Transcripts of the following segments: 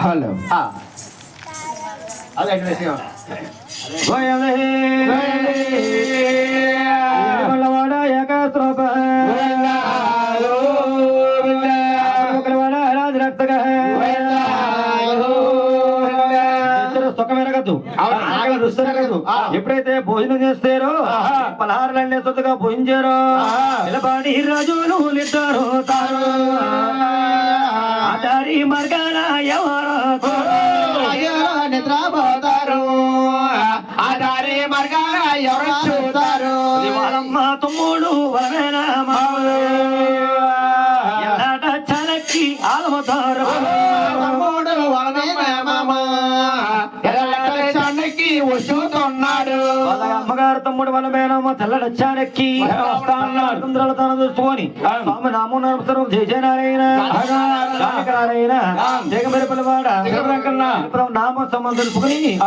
Hello అదే విషయం ఎప్పుడైతే భోజనం చేస్తారో పలహారాలన్నీ సొంతగా భోజించారో నిలబడి రాజులు నిద్దారో ఆచారి మార్గాన ఎవరో నిద్రపోతారు ఆధారే మార్గాన ఎవరు చూస్తారు వాళ్ళమ్మ తమ్ముడు వలమేనా చాలకి ఆలమతారు తమ్ముడు చానకి వస్తున్నాడు అమ్మగారు తమ్ముడు వాళ్ళ మేనమ్మ తెల్లడ చానక్కి తన చూసుకొని స్వామి నామో నడుపుతారు జయనారాయణ జగమరిపల్లివాడ నామ సంబంధం తెలుసుకుని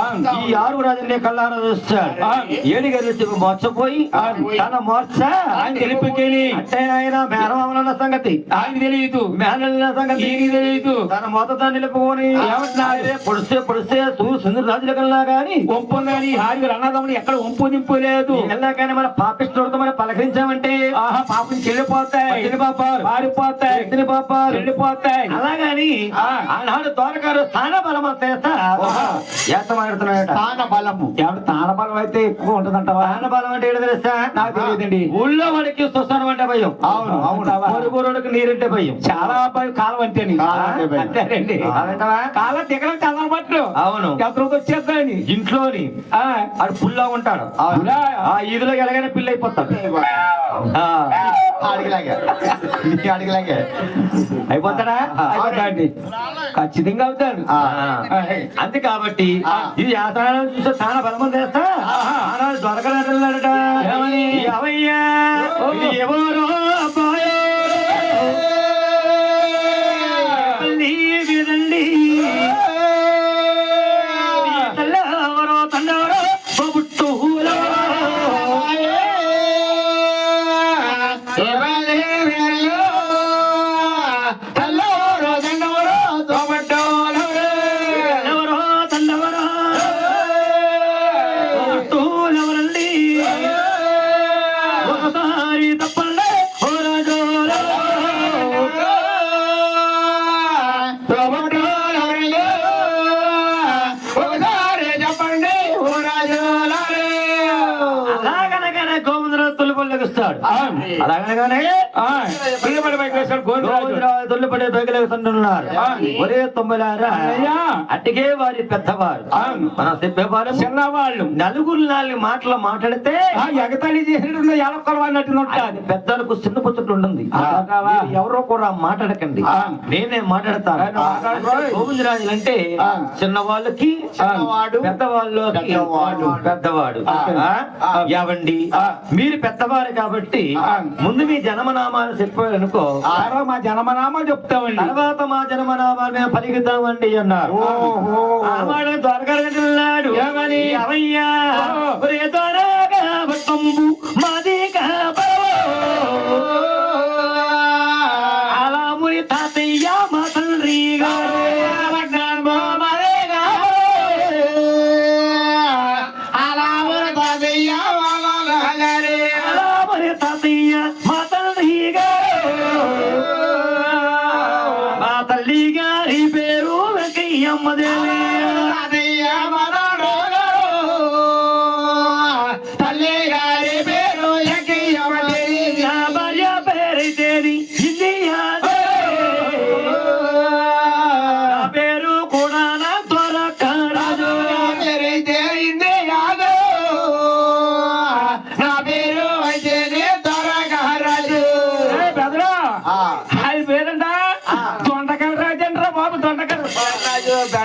ఈ ఆరు రాజుల్ని కళ్ళారా చూస్తాడు ఏడిగారు మోర్చపోయి తన మోర్చ ఆయన గెలిపికెళ్ళి అంటే ఆయన మేనమామల సంగతి ఆయన తెలియదు మేనల సంగతి తెలియదు తన మొత్తం నిలుపుకొని పొడిస్తే పొడిస్తే సుందర రాజుల కల్లా గాని వంపు గాని హారిగా అన్నదమ్ముడు ఎక్కడ వంపు నింపు లేదు వెళ్ళాకని మన పాపిస్తుడితో మనం పలకరించామంటే ఆహా పాపం చెల్లిపోతాయి పారిపోతాయి వెళ్ళిపోతాయి అలాగని ఆనాడు తోరగారు స్థాన బలం చేస్తాడుతున్నాడు స్థాన బలము ఎవరు స్థాన బలం అయితే ఎక్కువ ఉంటుందంట స్థాన బలం అంటే ఏంటో తెలుసా నాకు తెలియదండి ఊళ్ళో వాడికి శ్మశానం అంటే భయం అవును అవును పొరుగురోడికి నీరంటే భయం చాలా భయం కాలం అంటే అంతేనండి కాలం దిగడం కళ్ళ పట్టు అవును ఎవరికి వచ్చేద్దాని ఇంట్లోని ఆడు పుల్లా ఉంటాడు ఆ ఈదులో ఎలాగైనా పిల్ల అయిపోతాడు అడిగిలాగే అయిపోతాడా అయిపోతాండి ఖచ్చితంగా అవుతాడు అంతే కాబట్టి ఇది ఆసనాలు చూస్తే చాలా బలమని చేస్తా ఆనాడు దొరకలేడట అవయ్యా ఎవరో అబ్బాయో వినండి తెల్లవరో తండవరో బొబుట్టు అలాగనగానే తొలిపడే బయలున్నారు ఒరే తొమ్మిదారా అట్టిగే వారి పెద్దవారు మన చెప్పేవారు చిన్నవాళ్ళు నలుగురు నాలుగు మాటలు మాట్లాడితే ఎగతాళి చేసినట్టు ఎలక్కలు అన్నట్టు ఉంటుంది పెద్దలకు చిన్న పుచ్చట్లు ఉంటుంది ఎవరో కూడా మాట్లాడకండి నేనే మాట్లాడతాను గోవిందరాజులు అంటే చిన్నవాళ్ళకి పెద్దవాళ్ళు పెద్దవాడు యావండి మీరు పెద్దవారు కాబట్టి ముందు మీ జన్మనామాలు చెప్పారనుకో మా జన్మనామాలు చెప్తామండి తర్వాత మా జన్మనామాలు మేము పలికిద్దామండి అన్నారు త్వరగాడు అవయ్యా మాది అలా మురి తాతయ్య మా తండ్రి గారు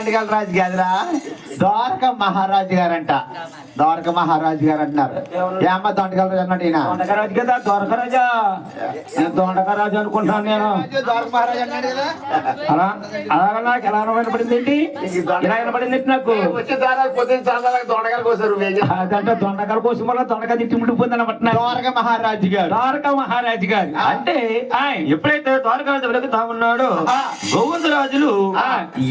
బెండగల్ రాజు కాదురా ద్వారక మహారాజు గారంట ద్వారక మహారాజు గారు అంటున్నారు ఏ అమ్మ దొండగలరాజు అన్నాడు ఈయన దొండకరాజు కదా దొరకరాజా నేను దొండకరాజు అనుకుంటాను నేను ద్వారక మహారాజు అన్నాడు కదా అలా అలాగా నాకు ఎలా వినపడింది ఏంటి ఇలా వినపడింది ఏంటి నాకు వచ్చే దాదాపు పొద్దున్న చాలా దొండగలు కోసారు అదంటే దొండకర కోసం వల్ల దొండక తిట్టి ముడిపోయింది అనమాట ద్వారక మహారాజు గారు ద్వారకా మహారాజు గారు అంటే ఎప్పుడైతే ద్వారకారాజు వెలుగుతా ఉన్నాడో గోవిందరాజులు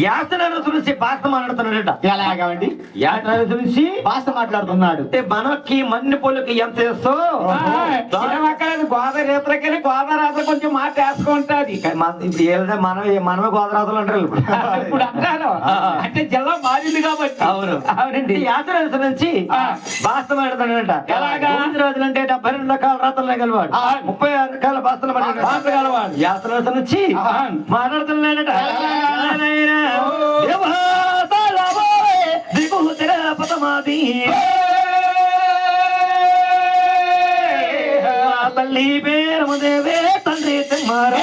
యాతనను చూసి భాష మాట్లాడుతున్నాడట ఎలాగండి యాతనను చూసి భాష మాట్లాడుతున్నాడు అంటే మనకి మన్ని పొలకి ఎంత చేస్తో గోదావరి రేతులకెళ్ళి గోదావరి కొంచెం మాట వేసుకుంటాది ఇప్పుడు ఏదో మనమే గోదావరి అంటారు ఇప్పుడు అంటారు అంటే జిల్లా మారింది కాబట్టి అవును అవునండి యాత్ర నుంచి భాష మాట్లాడుతున్నాడట ఎలాగా రోజులు అంటే 72 రకాల రాత్రులు గలవాడు 36 రకాల భాషలు మాట్లాడగలవాడు యాత్ర నుంచి మాట్లాడుతున్నాడట పదమాది తల్లి పేరు దేవే తండ్రి తెమ్మారా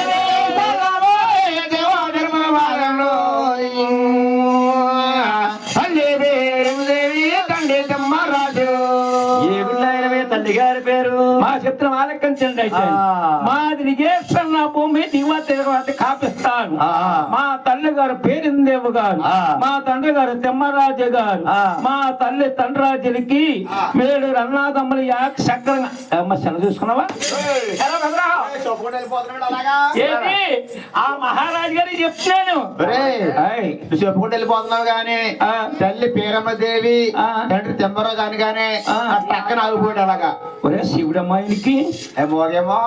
తల్లి గారి పేరు మా చిత్రం ఆలకించండి అయితే మాది నిజేశ్వర నా భూమి దిగువ తిరగతి కాపిస్తాను మా తల్లి గారు పేరిందేవు గారు మా తండ్రి గారు తిమ్మరాజు గారు మా తల్లి తండ్రాజులకి మేడు రన్నాదమ్మలు చక్రంగా సెలవు చూసుకున్నావా ఏంటి ఆ మహారాజు గారికి చెప్తున్నాను చెప్పుకుంటూ వెళ్ళిపోతున్నావు గాని తల్లి పేరమ్మ దేవి తండ్రి తిమ్మరాజు అని గానే పక్కన ఆగిపోయాడు అలాగా ఒరే శివుడమ్మాయికి ఏమోగేమో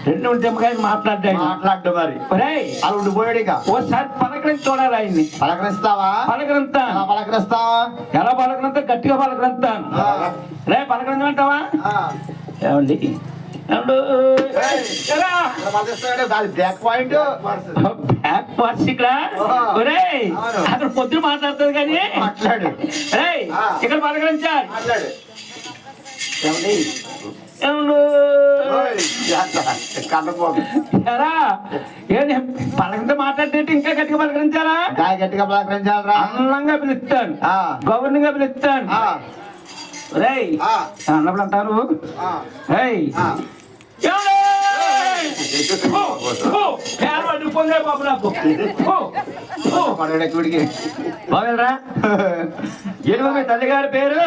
2 నిమిషాలు మాట్లాడ్డు మరి అలా ఉండిపోయాడు ఇక ఓసారి పలకరించి చూడాలి ఆయన్ని పలకరిస్తావా పలకరింతా పలకరిస్తావా ఎలా పలకరంతా గట్టిగా పలకరింతాను రే పలకరించమంటావా ఏమండి బ్యాక్ పాయింట్ బ్యాక్ పార్ట్స్ ఇక్కడ ఒరే అక్కడ పొద్దున మాట్లాడుతుంది కానీ మాట్లాడు ఇక్కడ పలకరించాలి మాట్లాడు పలకంతో మాట్లాడితే ఇంకా గట్టిగా పలకరించాలా గట్టిగా పలకరించాలరా అందంగా పిలుస్తాను గవర్నింగ్ గా పిలుస్తాను రై అన్నప్పుడు అంటారు రై మీ తల్లి గారి పేరు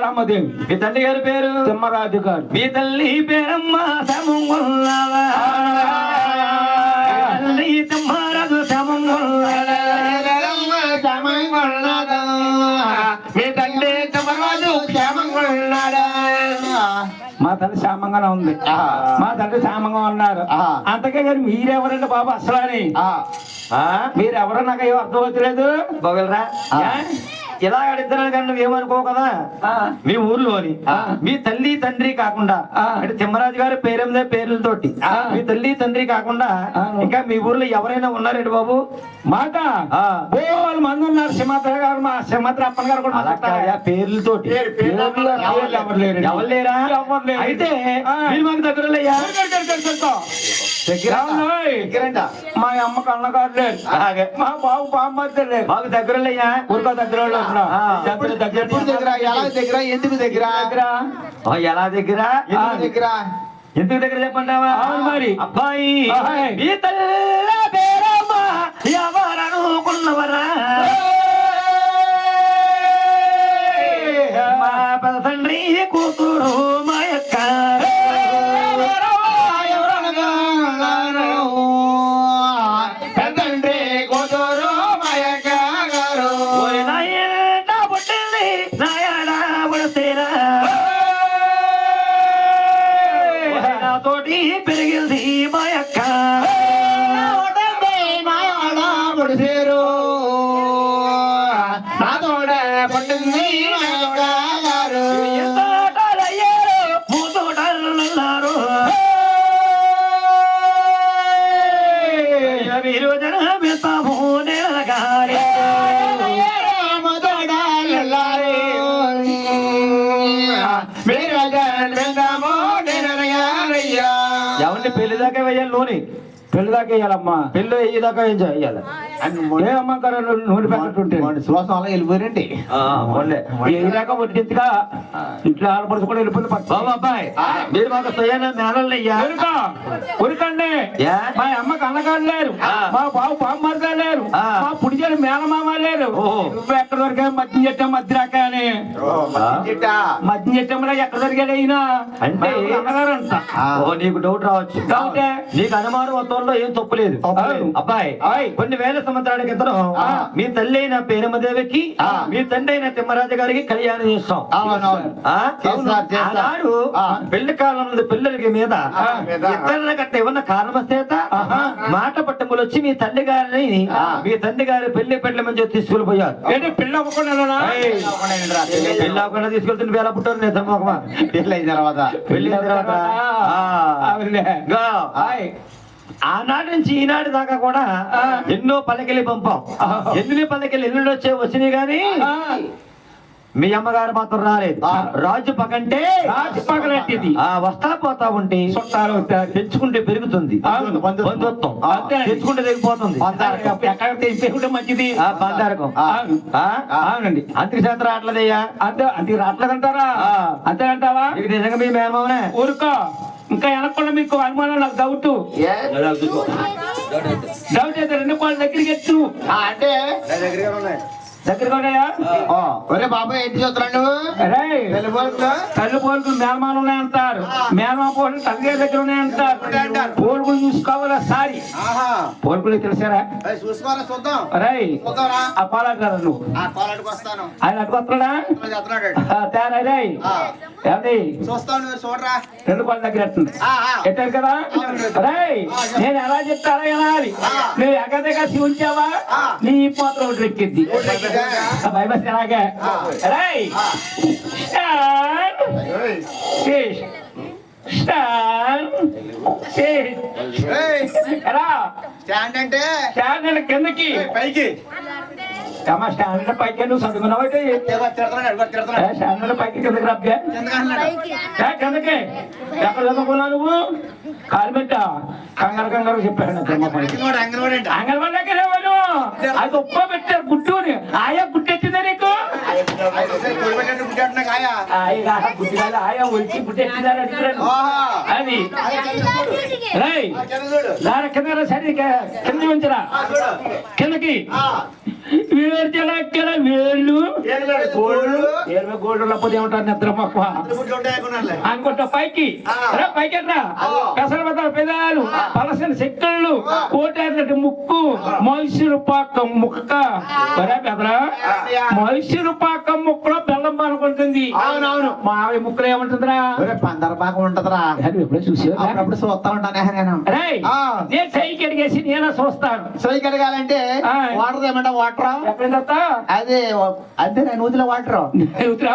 రామదేవి మీ తల్లి గారి పేరు తిమ్మరాజు గారు మీ తల్లి పేరమ్మ తిమ్మరాజు మీ తల్లి తిమ్మరాజు మా తల్లి క్షేమంగానే ఉంది మా తండ్రి క్షేమంగా ఉన్నారు అంతకే గారు మీరెవరండి బాబు అసలు అని మీరెవరో నాకు ఏమో అర్థం అవుతలేదు బాగలరా ఇలా అడుగుతున్నాను కానీ నువ్వేమనుకో కదా మీ ఊర్లోని మీ తల్లి తండ్రి కాకుండా అంటే తిమ్మరాజు గారి పేరేమిదే పేర్లతోటి మీ తల్లి తండ్రి కాకుండా ఇంకా మీ ఊర్లో ఎవరైనా ఉన్నారండి బాబు మాట వాళ్ళు మంది ఉన్నారు సింహాద్ర గారు మా సింహాద్ర అప్పన్ గారు కూడా పేర్లతోటి ఎవరు లేరా అయితే మీరు మాకు దగ్గరయ్యా మా అమ్మకు అన్నగారు లేరు మా బాబు బామ్మద్దు లేరు మాకు దగ్గరయ్యా ఊరికో దగ్గర దగ్గర ఎందుకు దగ్గర ఎలా దగ్గర ఎందుకు దగ్గర చెప్పంటావా మరి అబ్బాయి ఈ తల్ల పేరమ్మా ఎవరనుకున్నవరా మా తండ్రి కూతురు మా యొక్క తోటి పెరిగింది మా యొక్క పొడిసేరు నా తోడ పట్టింది మూతోటన్నారు మీరు జనమిస్తాము నెలగాలి ఎవరిని పెళ్లి దాకా వేయాలి లోని పెళ్లి దాకా వేయాలమ్మా. పెళ్లి అయ్యేదాకా ఏం చేయాలి? ఏమమ్మా నూనె ప్యాకెట్ ఉంటే శ్వాసం అలా వెళ్ళిపోయారండి. ఏదాకా వడ్డించగా ఇంట్లో ఆడపడుచు కూడా వెళ్ళిపోయింది. బాబు అబ్బాయి మీరు మాకు స్వయాన మేనల్లయ్యా. ఉరికండి మా అమ్మకి అన్నగారు లేరు, మా బాబు బామ్మర్గా లేరు, మా పుడిచేరు మేనమామ లేరు. నువ్వు ఎక్కడ దొరికా మద్యం చెట్టాం మధ్యరాక అని మద్యం చెట్టంలో ఎక్కడ దొరికాడు అయినా అంటే అన్నగారంట. నీకు డౌట్ రావచ్చు. డౌటే నీకు అనుమానం మొత్తంలో ఏం తప్పులేదు. అబ్బాయి కొన్ని వేల సంవత్సరాల క్రితం మీ తల్లి అయిన పేరమ్మదేవికి మీ తండ్రి అయిన తిమ్మరాజు గారికి కళ్యాణం చేస్తాం. ఆనాడు పెళ్లి కాలంలో పిల్లలకి మీద ఇతరుల గట్ట ఏమన్నా కారణం చేత మాట పట్టములు వచ్చి మీ తల్లి గారిని మీ తండ్రి గారి పెళ్లి పెళ్లి మంచి తీసుకెళ్ళిపోయారు. ఏంటి పెళ్లి అవ్వకుండా పెళ్లి అవ్వకుండా తీసుకెళ్తున్న వేళ పుట్టారు నేను తమ్మకమా పెళ్లి అయిన తర్వాత ఆనాటి నుంచి ఈనాటి దాకా కూడా ఎన్నో పల్లకిల్లి పంపాం. ఎన్ని పల్లకిల్లి ఎల్లుండి వచ్చినాయి గాని మీ అమ్మగారు మాత్రం రాలేదు. రాజు పకంటే రాజు పగలంటిది. వస్తా పోతా ఉంటే చుట్టాలు తెచ్చుకుంటే పెరుగుతుంది బంధుత్వం, తెచ్చుకుంటే తెగిపోతుంది. ఎక్కడ తెచ్చుకుంటే మంచిది బంధారకం. అవునండి. అంతికి శాతం రావట్లేదయ్యా. అంతికి రావట్లేదంటారా? అంతే అంటావా? నిజంగా మీ మేనమామనే. ఊరుకో. ఇంకా వెనకుండా మీకు అనుమానం. నాకు డౌట్ అయితే 2 కోళ్ళ దగ్గరికి ఎత్తు అంటే దగ్గరగా ఉన్నాయా? ఒరే బాబాయ్ ఏంటి చూస్తున్నాడు నువ్వు? తల్లి పోలుకులు మేనమాలు ఉన్నాయంటారు, మేనమా పోలు తల్లి దగ్గర ఉన్నాయంటారు. పోలుకులు చూసుకోవాలా సారి పోలుకులు తెలిసారా? రై ఆ పాలాడారు నువ్వు ఆయన అటుకొస్తున్నాడా? తేరా రై ఏది చూడరా 2 కోళ్ళ దగ్గర ఎట్టారు కదా. రై నేను ఎలా చెప్తా అలా వినాలి. నువ్వు ఎగదగా ఉంచావా నీ పాత్ర ఒకటి ఎక్కిద్ది. బైబస్ ఎలాగే స్టాండ్ కిందకి పైకి స్టాండ్ పైకి నువ్వు చదువుకున్నావు. స్టాండ్ పైకి కిందకి రబ్బే కిందకి ఎక్కడ చదువుకున్నావు నువ్వు? కాలిమెట్ట కంగారు చెప్పాను. అంగన్వాడి దగ్గర అది ఉప్ప పెట్టారు గుడ్డుని. ఆయా గుట్టెట్టిందా నీకు? ఆయా వచ్చి గుట్టెట్టిందా అది కింద సరే కింద ఉంచరా కిందకి వేళ్ళు గోల్డ్ లేకపోతే ఏమంటారు నిద్ర మొక్క అనుకుంటా పైకి పైకి పెసరబద్ద పెదాలు పలసిన చెక్కళ్ళు కోటేర్లటి ముక్కు మైసూరు పాకం ముక్క పెదరా మైసూరు పాకం ముక్కలో బెల్లం పానుకుంటుంది. అవునవును మావి ముక్కలు ఏముంటుందిరా? పందర పాకం ఉంటదిరా. ఎప్పుడో చూసా అప్పుడు చూస్తా ఉంటాను. నేను సైకి అడిగేసి నేనే చూస్తాను. సైకి అడగాలంటే వాటర్ ఏమంటా? వాటర్ అదే అంతే నూతిలో వాటర్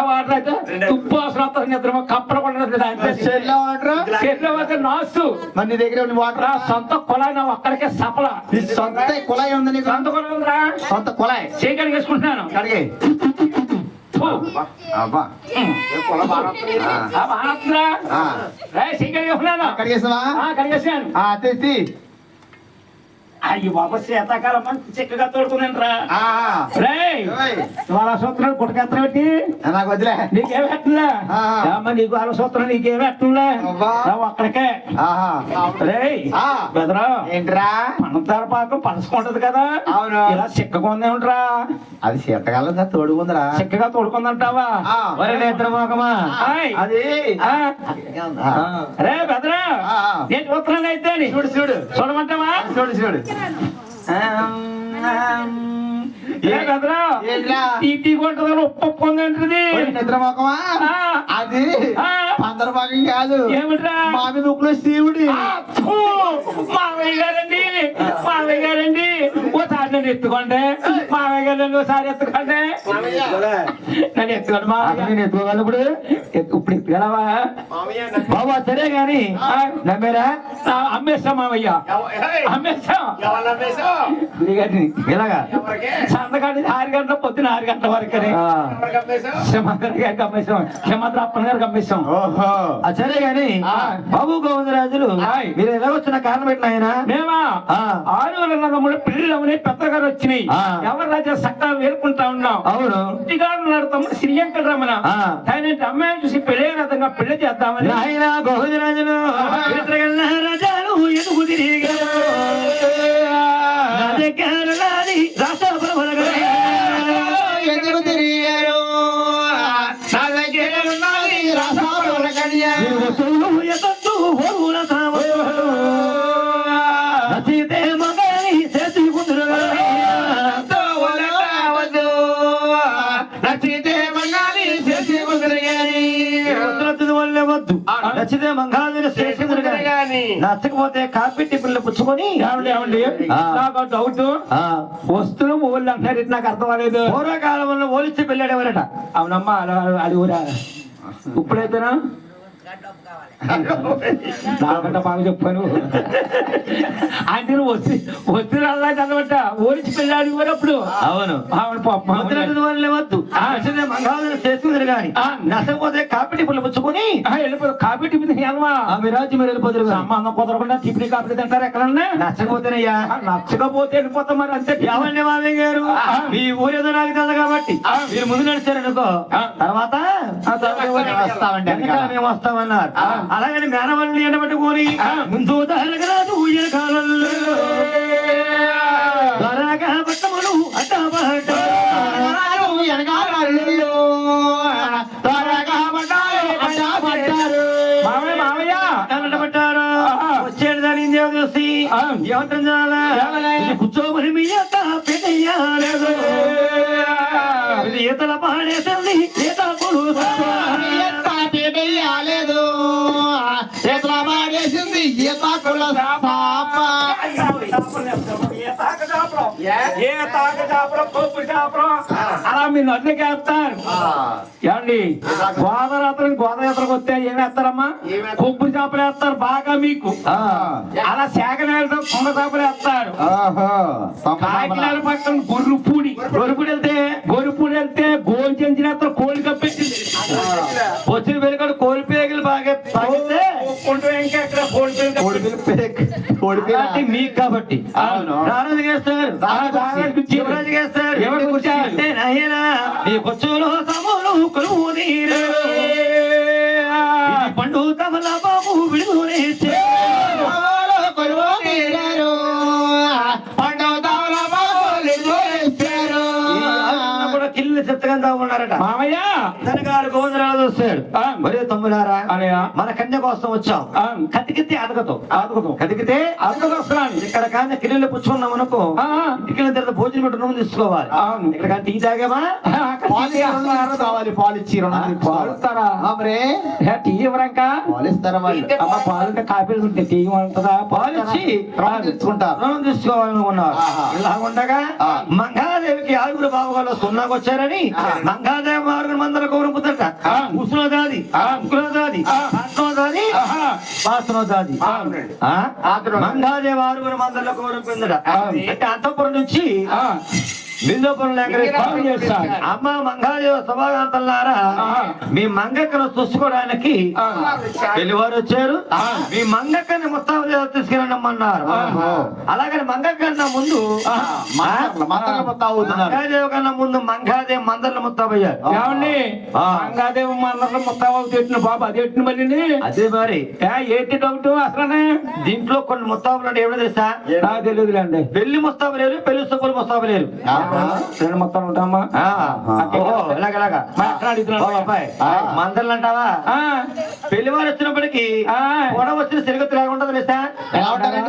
వాటర్ అయితే తుప్పు అవసరం నిద్ర కప్పలు వాటర్ నాసు. మన నీ దగ్గర వాటర్ సొంత కుళాయి నా ఒక్కడికే సపల. సొంత కుళాయి ఉంది నీకు? సొంత కుళాయి ఉందిరా. సొంత కుళాయి చేయి వేసుకుంటున్నాను. అడిగే కడిగేసాను. అయ్యి బాబా శీతాకాలం మంచి చిక్కగా తోడుకున్నాను రా. వాళ్ళ సూత్రాలు పుట్టకెత్తన పెట్టి నాకు వదిలే. నీకేం పెట్టలే నీకు వాళ్ళ సూత్రం నీకేం పెట్టలే ఒక్కడికే. బెదరా ఏంట్రా? పంచదార పాకం పనసుకుంటది కదా. అవును ఇలా చిక్కగా ఉందేమిట్రా? అది శీతకాలం తోడుకుందిరా. చిక్కగా తోడుకుందంటావా? నేత్ర మోకమా అది రే బెదరా నేను చూస్తున్నాను అయితే చూడు చూడు చూడమంటావా? చూడు చూడు నిద్రమోకమా అది పందరభాగం కాదు. ఏమిట్రా? మామి ముక్కులో శివుడి. మావయ్య గారండి ఓసారి నన్ను ఎత్తుకోండి. మావయ్య గారు ఓసారి ఎత్తుకోండి. నన్ను ఎత్తుకోండి మా నేను ఎత్తుకోగలను. ఇప్పుడు ఎత్తుకెళ్ళవా బాబా? సరే గాని నమ్మేరా? అమ్మేస్తాం మావయ్య అమ్మేస్తాం. ఇలాగా సంతకం కాదు 6 గంటల పొద్దున 6 గంటల వరకు క్షమాత్ర గారికి అమ్మేశాం క్షమాత్ర అప్పన్న గారికి అమ్మేశాం ఓహో సరే గాని బాబు గోవిందరాజులు మీరు ఎలా వచ్చిన కారణం పెట్టిన ఆయన మేమా 6 పిల్లలు పెద్ద గారు వచ్చినాయి ఎవరు రాజా చక్కగా వేరుకుంటా ఉన్నాం అవును ఇంటిగాడు నడుతాము శ్రీ వెంకటరమణ ఆయన అమ్మాయిని చూసి పెళ్ళే రకంగా పెళ్లి చేద్దామని ఆయన గోవిందరాజులు రాజాలు ఎదుగు తిరిగారు ఎందుకు తిరిగారు నా దగ్గర ఉన్నది రసావళ కన్య. నచ్చితే మగాని చేతి కుదురుగా వద్దు. నచ్చితే మంగాలి చేసి కుదిరిగాని. వల్లే వద్దు నచ్చితే మంగాళ స్టేషన్ నచ్చకపోతే కాపీ టిఫిన్లు పుచ్చుకొని నాకు డౌట్ వస్తువులు ఊళ్ళు అంటారు ఇది నాకు అర్థం అవ్వలేదు పూర్వకాలంలో ఓలిచ్చి పెళ్ళాడేవారట అవునమ్మా అది ఊరా ఇప్పుడైతేనా నాకంట బాగా చెప్పాను అంటే నువ్వు వస్తువులు అలా చదవట ఓలిచి పెళ్ళాడు అప్పుడు అవును అవును పాప వల్లే వద్దు నచ్చితే మంగాళ చేసుకుని కానీ నచ్చకపోతే కాపీ టిఫిన్లు పుచ్చుకొని వెళ్ళిపోదు కాపీ టిఫిన్ మీ రాజ్యం మీరు వెళ్ళిపోతారు సంబంధం కుదరకుండా టిఫిన్ కాపీ తింటారు ఎక్కడన్నా నచ్చకపోతేనయ్యా నచ్చకపోతే వెళ్ళిపోతాం మరి అంతే ఎవరిని మామయ్య గారు మీ ఊరు ఏదో నాకు తెలుసు కాబట్టి మీరు ముందు నడిచారనుకో తర్వాత వస్తామండి వెనకాల మేము వస్తామన్నారు అలాగని మేనవాళ్ళని ఎండబెట్టుకొని ముందు తరగరాదు కాలంలో త్వరగా పట్టములు అడ్డబట్ట మామయ్య పట్టారు వచ్చేది దాని చూసి ఏమంటారు కూర్చోమని మీ యొక్క పెద్దయ్యాలేదు ఈతల పాడేసింది ఈత లేదు ఎట్లా పాడేసింది ఈత కుల అలా మీ నదులకి వేస్తారు ఏమండి గోదాయాత్రకు వస్తే ఏం వేస్తారమ్మా కొబ్బరి చేపలు వేస్తారు బాగా మీకు అలా శాఖనేలతో కొంగ చేపలు వేస్తారు కాకినాడ పక్కన గొర్రుపూడి వెళ్తే గోలు చెంచిన కోడి కప్పెట్టింది వచ్చిన వెలుకడు కోల్పేగలు బాగా తాగితే కోడి మీకు కాబట్టి రారాజు చేస్తారు శివరాజు చేస్తారు ఎవరు కూర్చారు? అంటే నాయనా నీ కొచ్చులో సమూలు కొలువు నీరు ఇది పండు తమల బాబు విడుదలే కూడా కిల్లు చెత్తగా ఉన్నారట మామయ్య గారు గోవిందరాజు వస్తాడు మరే తమ్ముడారా అనయ్య మన కన్య కోసం వచ్చాం కతికితే కతికితే వస్తున్నాను ఇక్కడ కానీ కిల్లు పుచ్చుకున్నాం అనుకో ఇంటికి తర్వాత భోజనం పెట్టుకుని తీసుకోవాలి ఇక్కడ కానీ టీ తాగామా కావాలి పాలిచ్చి పాలుతారా మరే టీ ఇవ్వరాక పాలిస్తారా వాళ్ళు అమ్మ పాలుంటే కాపీలు ఉంటే టీ ఉంటుందా పాలిచ్చి తెచ్చుకుంటారు రుణం తీసుకోవాలనుకున్నారు ఇలా ఉండగా మంగాదేవికి ఆరుగురు బాబుగారు సున్నాకు వచ్చారని మంగాదేవి ఆరుగురు మందర గౌరవంపుతట ముసునోదాది ముకులోదాది పాత్నోదాది పాత్నోదాది మంగాదేవి ఆరుగురు మందరలో గౌరవంపుందట అంటే అంతపురం నుంచి బిందుపురం చేస్తాడు అమ్మ మంగాదేవ సభాగాంతలారా మీ మంగక్కను చూసుకోవడానికి పెళ్లివారు వచ్చారు మీ మంగక్కని ముస్తాబు తీసుకెళ్ళమన్నారు అలాగని మంగక్కన్న ముందు మంగాదేవి కన్నా ముందు మంగాదేవి మందర్ల ముస్తాబయ్యారు ఏమండి మంగాదేవి మందర్ల ముస్తాబు పెట్టిన బాబు అది ఎట్టిన మళ్ళీ అదే మరి ఏంటి డౌట్ అసలు దీంట్లో కొన్ని ముస్తాబులు అంటే ఏమిటో తెలుసా తెలియదులేండి పెళ్లి ముస్తాబు లేరు పెళ్లి సొప్పులు ముస్తాబు లేరు రెండు మొత్తాలు ఉంటామా ఇలాగలాగా మందర్లు అంటావా పెళ్లి వారు వచ్చినప్పటికీ కూడా వచ్చిన సిరిగత్తు లేకుండా తెలుసా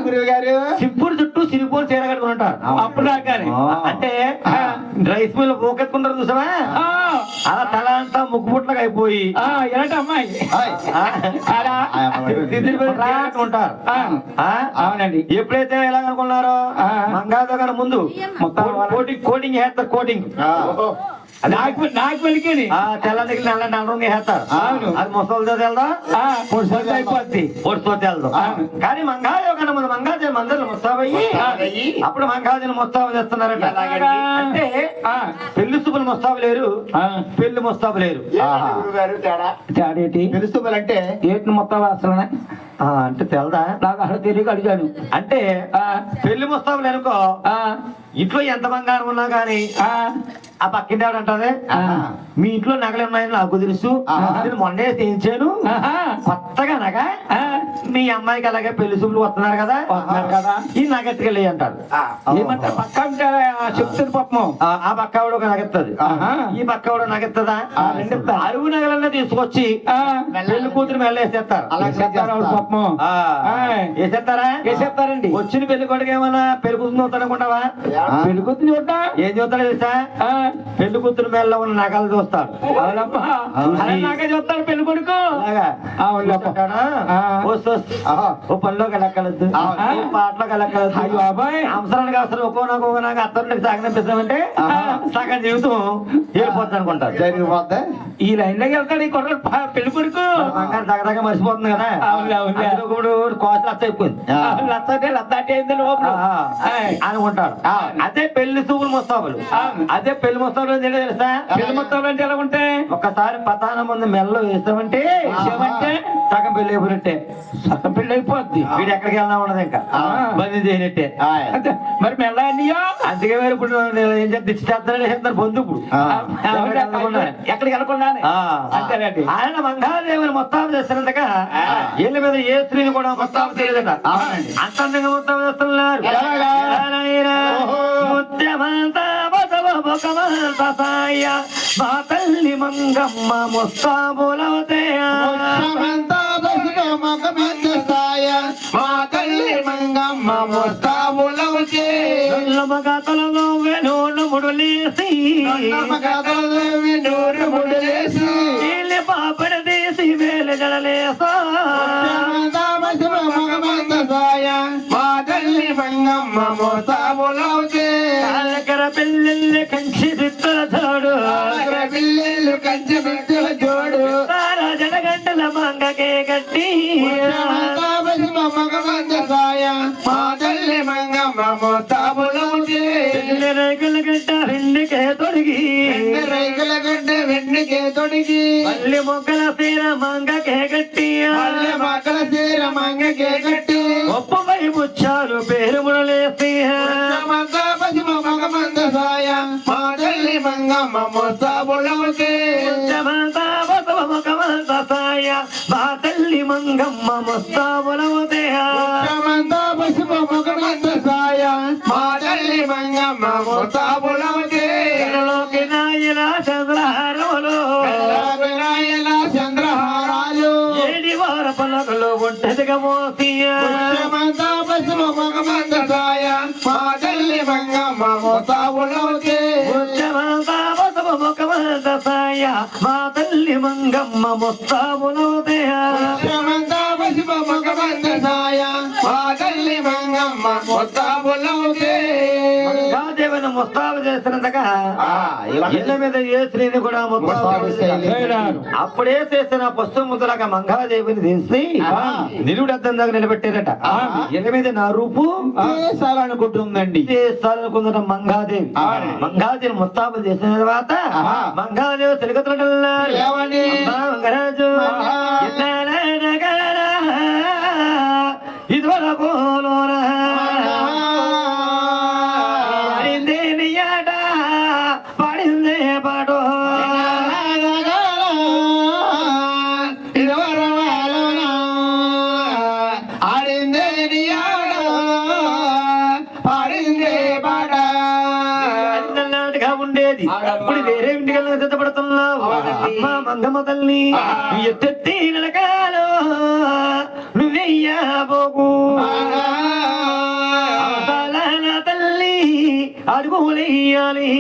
గురువు గారు సింపుడు చుట్టూ సిరిపోలు చీర కట్టుకుని ఉంటారు అప్పుడు దాకానే అంటే రైస్ మిల్ పోకెత్తుకుంటారు చూసావా అలా తల అంతా ముక్కుపుట్లకి అయిపోయి ఎలాంటి అమ్మాయి ఉంటారు అవునండి ఎప్పుడైతే ఎలా అనుకున్నారో మంగాతో కన్నా ముందు మొత్తం కోటింగ్ వేస్తారు కోటింగ్ నాకు పలికేది తెల్ల నల్ల రంగు వేస్తారు అది ముసలితో తెల్దా పొడిసొద్దు అయిపోద్ది. పొడితో వెళ్దాం. కానీ మంగాదేవి ముందు మంగాదేవి మందరు ముస్తాబయ్యి అప్పుడు మంగాదేవిని ముస్తాబు చేస్తున్నారట. అంటే పెళ్లి శుభ్రులు ముస్తాబు లేరు, పెళ్లి ముస్తాబు లేరు. తేడేటి తెలుసుకోవాలంటే ఏటిని మొత్తం అసలు అంటే తెలదా? నాకు అక్కడ తెలియక అడిగాను. అంటే పెళ్లి ముస్తాబులు అనుకో ఇంట్లో ఎంత బంగారం ఉన్నా గానీ ఆ పక్కింటి అంటది మీ ఇంట్లో నగలు ఉన్నాయని నాకు తెలుసు, నేను మొన్నే చేయించాను కొత్తగా నగ, మీ అమ్మాయికి అలాగే పెళ్లి శుభ్రులు వస్తున్నారు కదా ఈ నగెత్తుకెళ్ళి అంటారు. ఏమంటారు పక్క అంటే చెప్తుంది పాపం. ఆ పక్కవాడు ఒక నగెత్తది, ఈ పక్కవాడు నగెత్తదా, అరువు నగలన్నా తీసుకొచ్చి పెళ్లి కూతురు మెల్లేసేస్తారు. పాపం వేసేస్తారా? వేసేస్తారండి. వచ్చిన పెళ్లి కొడుకు ఏమన్నా పెరుగుతుంది చూస్తాడు అనుకుంటావా? పెళ్లి కూతురు చూడ్డా ఏం చూస్తాడు తెలుసా? పెళ్లి కూతురు మెల్ల ఉన్న నగలు చూస్తాడు. నాకే చూస్తాడు పెళ్లి కొడుకు. ఓ పనిలోకి వెళ్ళక్కలద్దు, పాటలోకి వెళ్ళక్కలద్దు. అయ్యో బాబాయ్ అవసరానికి అవసరం ఒక్కో నాకు అత్తరికి సాగనిపిస్తామంటే సగం జీవితం వెళ్ళిపోద్ది అనుకుంటారు. జరిగిపోద్ది. ఈ లైన్ లోకి వెళ్తాడు ఈ కొడుకు పెళ్లి కొడుకు. బంగారు దగ్గర మర్చిపోతుంది కదా, కోసలు లచ్చ అయిపోయింది అనుకుంటాడు. అదే పెళ్లి చూపులు ముస్తాబులు. అదే పెళ్లి ముస్తాబులు తెలుసా? పెళ్లి మొత్తం అంటే ఎలా ఉంటాయి? ఒక్కసారి పతాన ముందు మెల్ల వేసామంటే సగం పెళ్లి అయిపోయినట్టే. సగం పెళ్లి అయిపోద్ది. వీడు ఎక్కడికి వెళ్దా ఉండదు ఇంకా బందీ చేయనట్టే. మరి మెల్ల అన్నయ్యో అందుకే వేరు ఇప్పుడు ఏం చేస్తారని చెప్తారు బంధు. ఇప్పుడు ఎక్కడికి వెళ్ళకుండా అంతేనండి. ఆయన మంగాదేవిని మొత్తం చేస్తున్నట్టుగా వీళ్ళ మీద ఏ స్త్రీని కూడా మొత్తం చేయలేదట. అంత అందంగా మొత్తం చేస్తున్నారు. మా తల్లి మంగమ్మ ముస్తాబులవుతే మా తల్లి మంగమ్మ ముస్తాబులవుతే మగతలలో వెనూరు ముడులేసి వీళ్ళ పాపడ తీసి వేలు జడలేసా మా తల్లి మంగమ్మ ముస్తాబులవుతే పిల్లల్ని కంచి బిత్తల జోడు పిల్లలు కంచె బిడ్డల జోడు తారా జడగంటల మంగకే గట్టి మా తల్లి మంగమ్మ ముస్తాబులవుతే రేకుల గడ్డ వెండికే తొడిగి రైతుల గడ్డ వెన్నుకే తొడిగి మల్లి మొక్కల సీర మంగకే గట్టి మక్కల సీర మంగకే కట్టి ఒప్పపై ముచ్చాలు పేరు ముడలేసి మగమంద సాయ మా తల్లి మంగమ్మ ముస్తాబులవుతే మా తల్లి మంగమ్మ ముస్తాబులవుతే పసుపు మగమంద సాయ మా తల్లి మంగమ్మ ముస్తాబులవుతే నాయన చంద్రహారములు చంద్రహారాలు ఏడి వార పలకలు ఒంటదిగా మోసియా పసుపు మగమంద సాయ మా తల్లి మంగమ్మ ముస్తాబులవుతే మా తల్లి మంగమ్మ ముస్తాబులవుతే పసుపు మగమంద సాయ మా తల్లి మంగమ్మ ముస్తాబులవుతే మంగాదేవిని ముస్తాబు చేసినంతగా ఇళ్ళ మీద ఏ స్త్రీని కూడా ముస్తాబు చేయలేదు. అప్పుడే చేసిన పుస్తకం ముద్దులాగా మంగాదేవిని తీసి నిలువుడద్దం దగ్గర నిలబెట్టారట. ఇళ్ళ మీద నా రూపు అనుకుంటుందండి చేస్తారనుకుందట మంగాదేవి. మంగాదేవిని ముస్తాబు చేసిన తర్వాత మంగాదేవి తిరుగుతున్నట్టు మంగరాజు ఇదివరకు పడింది ఆట పడిందే పాటు ఆడిందే ఆడిందే పాట నాటిగా ఉండేది. ఇప్పుడు వేరే ఇంటికి సిద్ధపడుతున్నావు. మా మంగమ్మ తల్లి ఎత్తెత్తి నడకాలో నువ్వెయ్యబోకు తల్లి అడుగులెయ్యాలి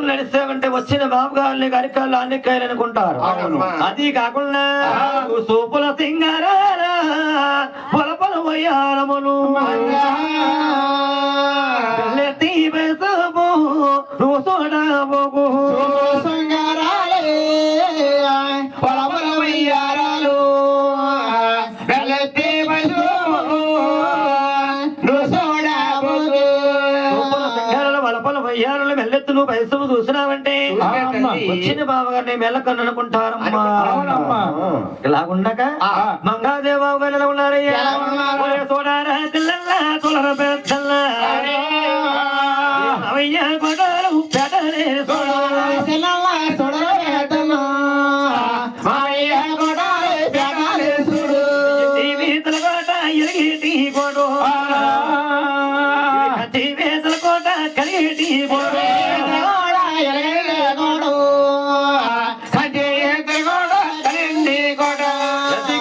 నడిస్తామంటే వచ్చిన బాబు గారిని గరికాళ్ళు అన్నికాయలు అనుకుంటారు. అది కాకుండా సూపుల సింగారా పొలపల వయ్యారములు వెళ్ళెత్తి వేసము నువ్వు చూడబోగు వయ్యారులు మెల్లెత్తులు వయసు చూసినావంటే వచ్చిన బావగారిని మెల్లకన్ను అనుకుంటారమ్మా. ఇలాగుండక మంగాదేవ గారు ఉన్నారయ్యా చూడారా పిల్లల్లా చూడర పెద్దల్లా అవయ్యా కొడారు పెడలే జీవితల కోట ఎరిగేటి కొడు జీవితల కోట కలిగేటి కొడు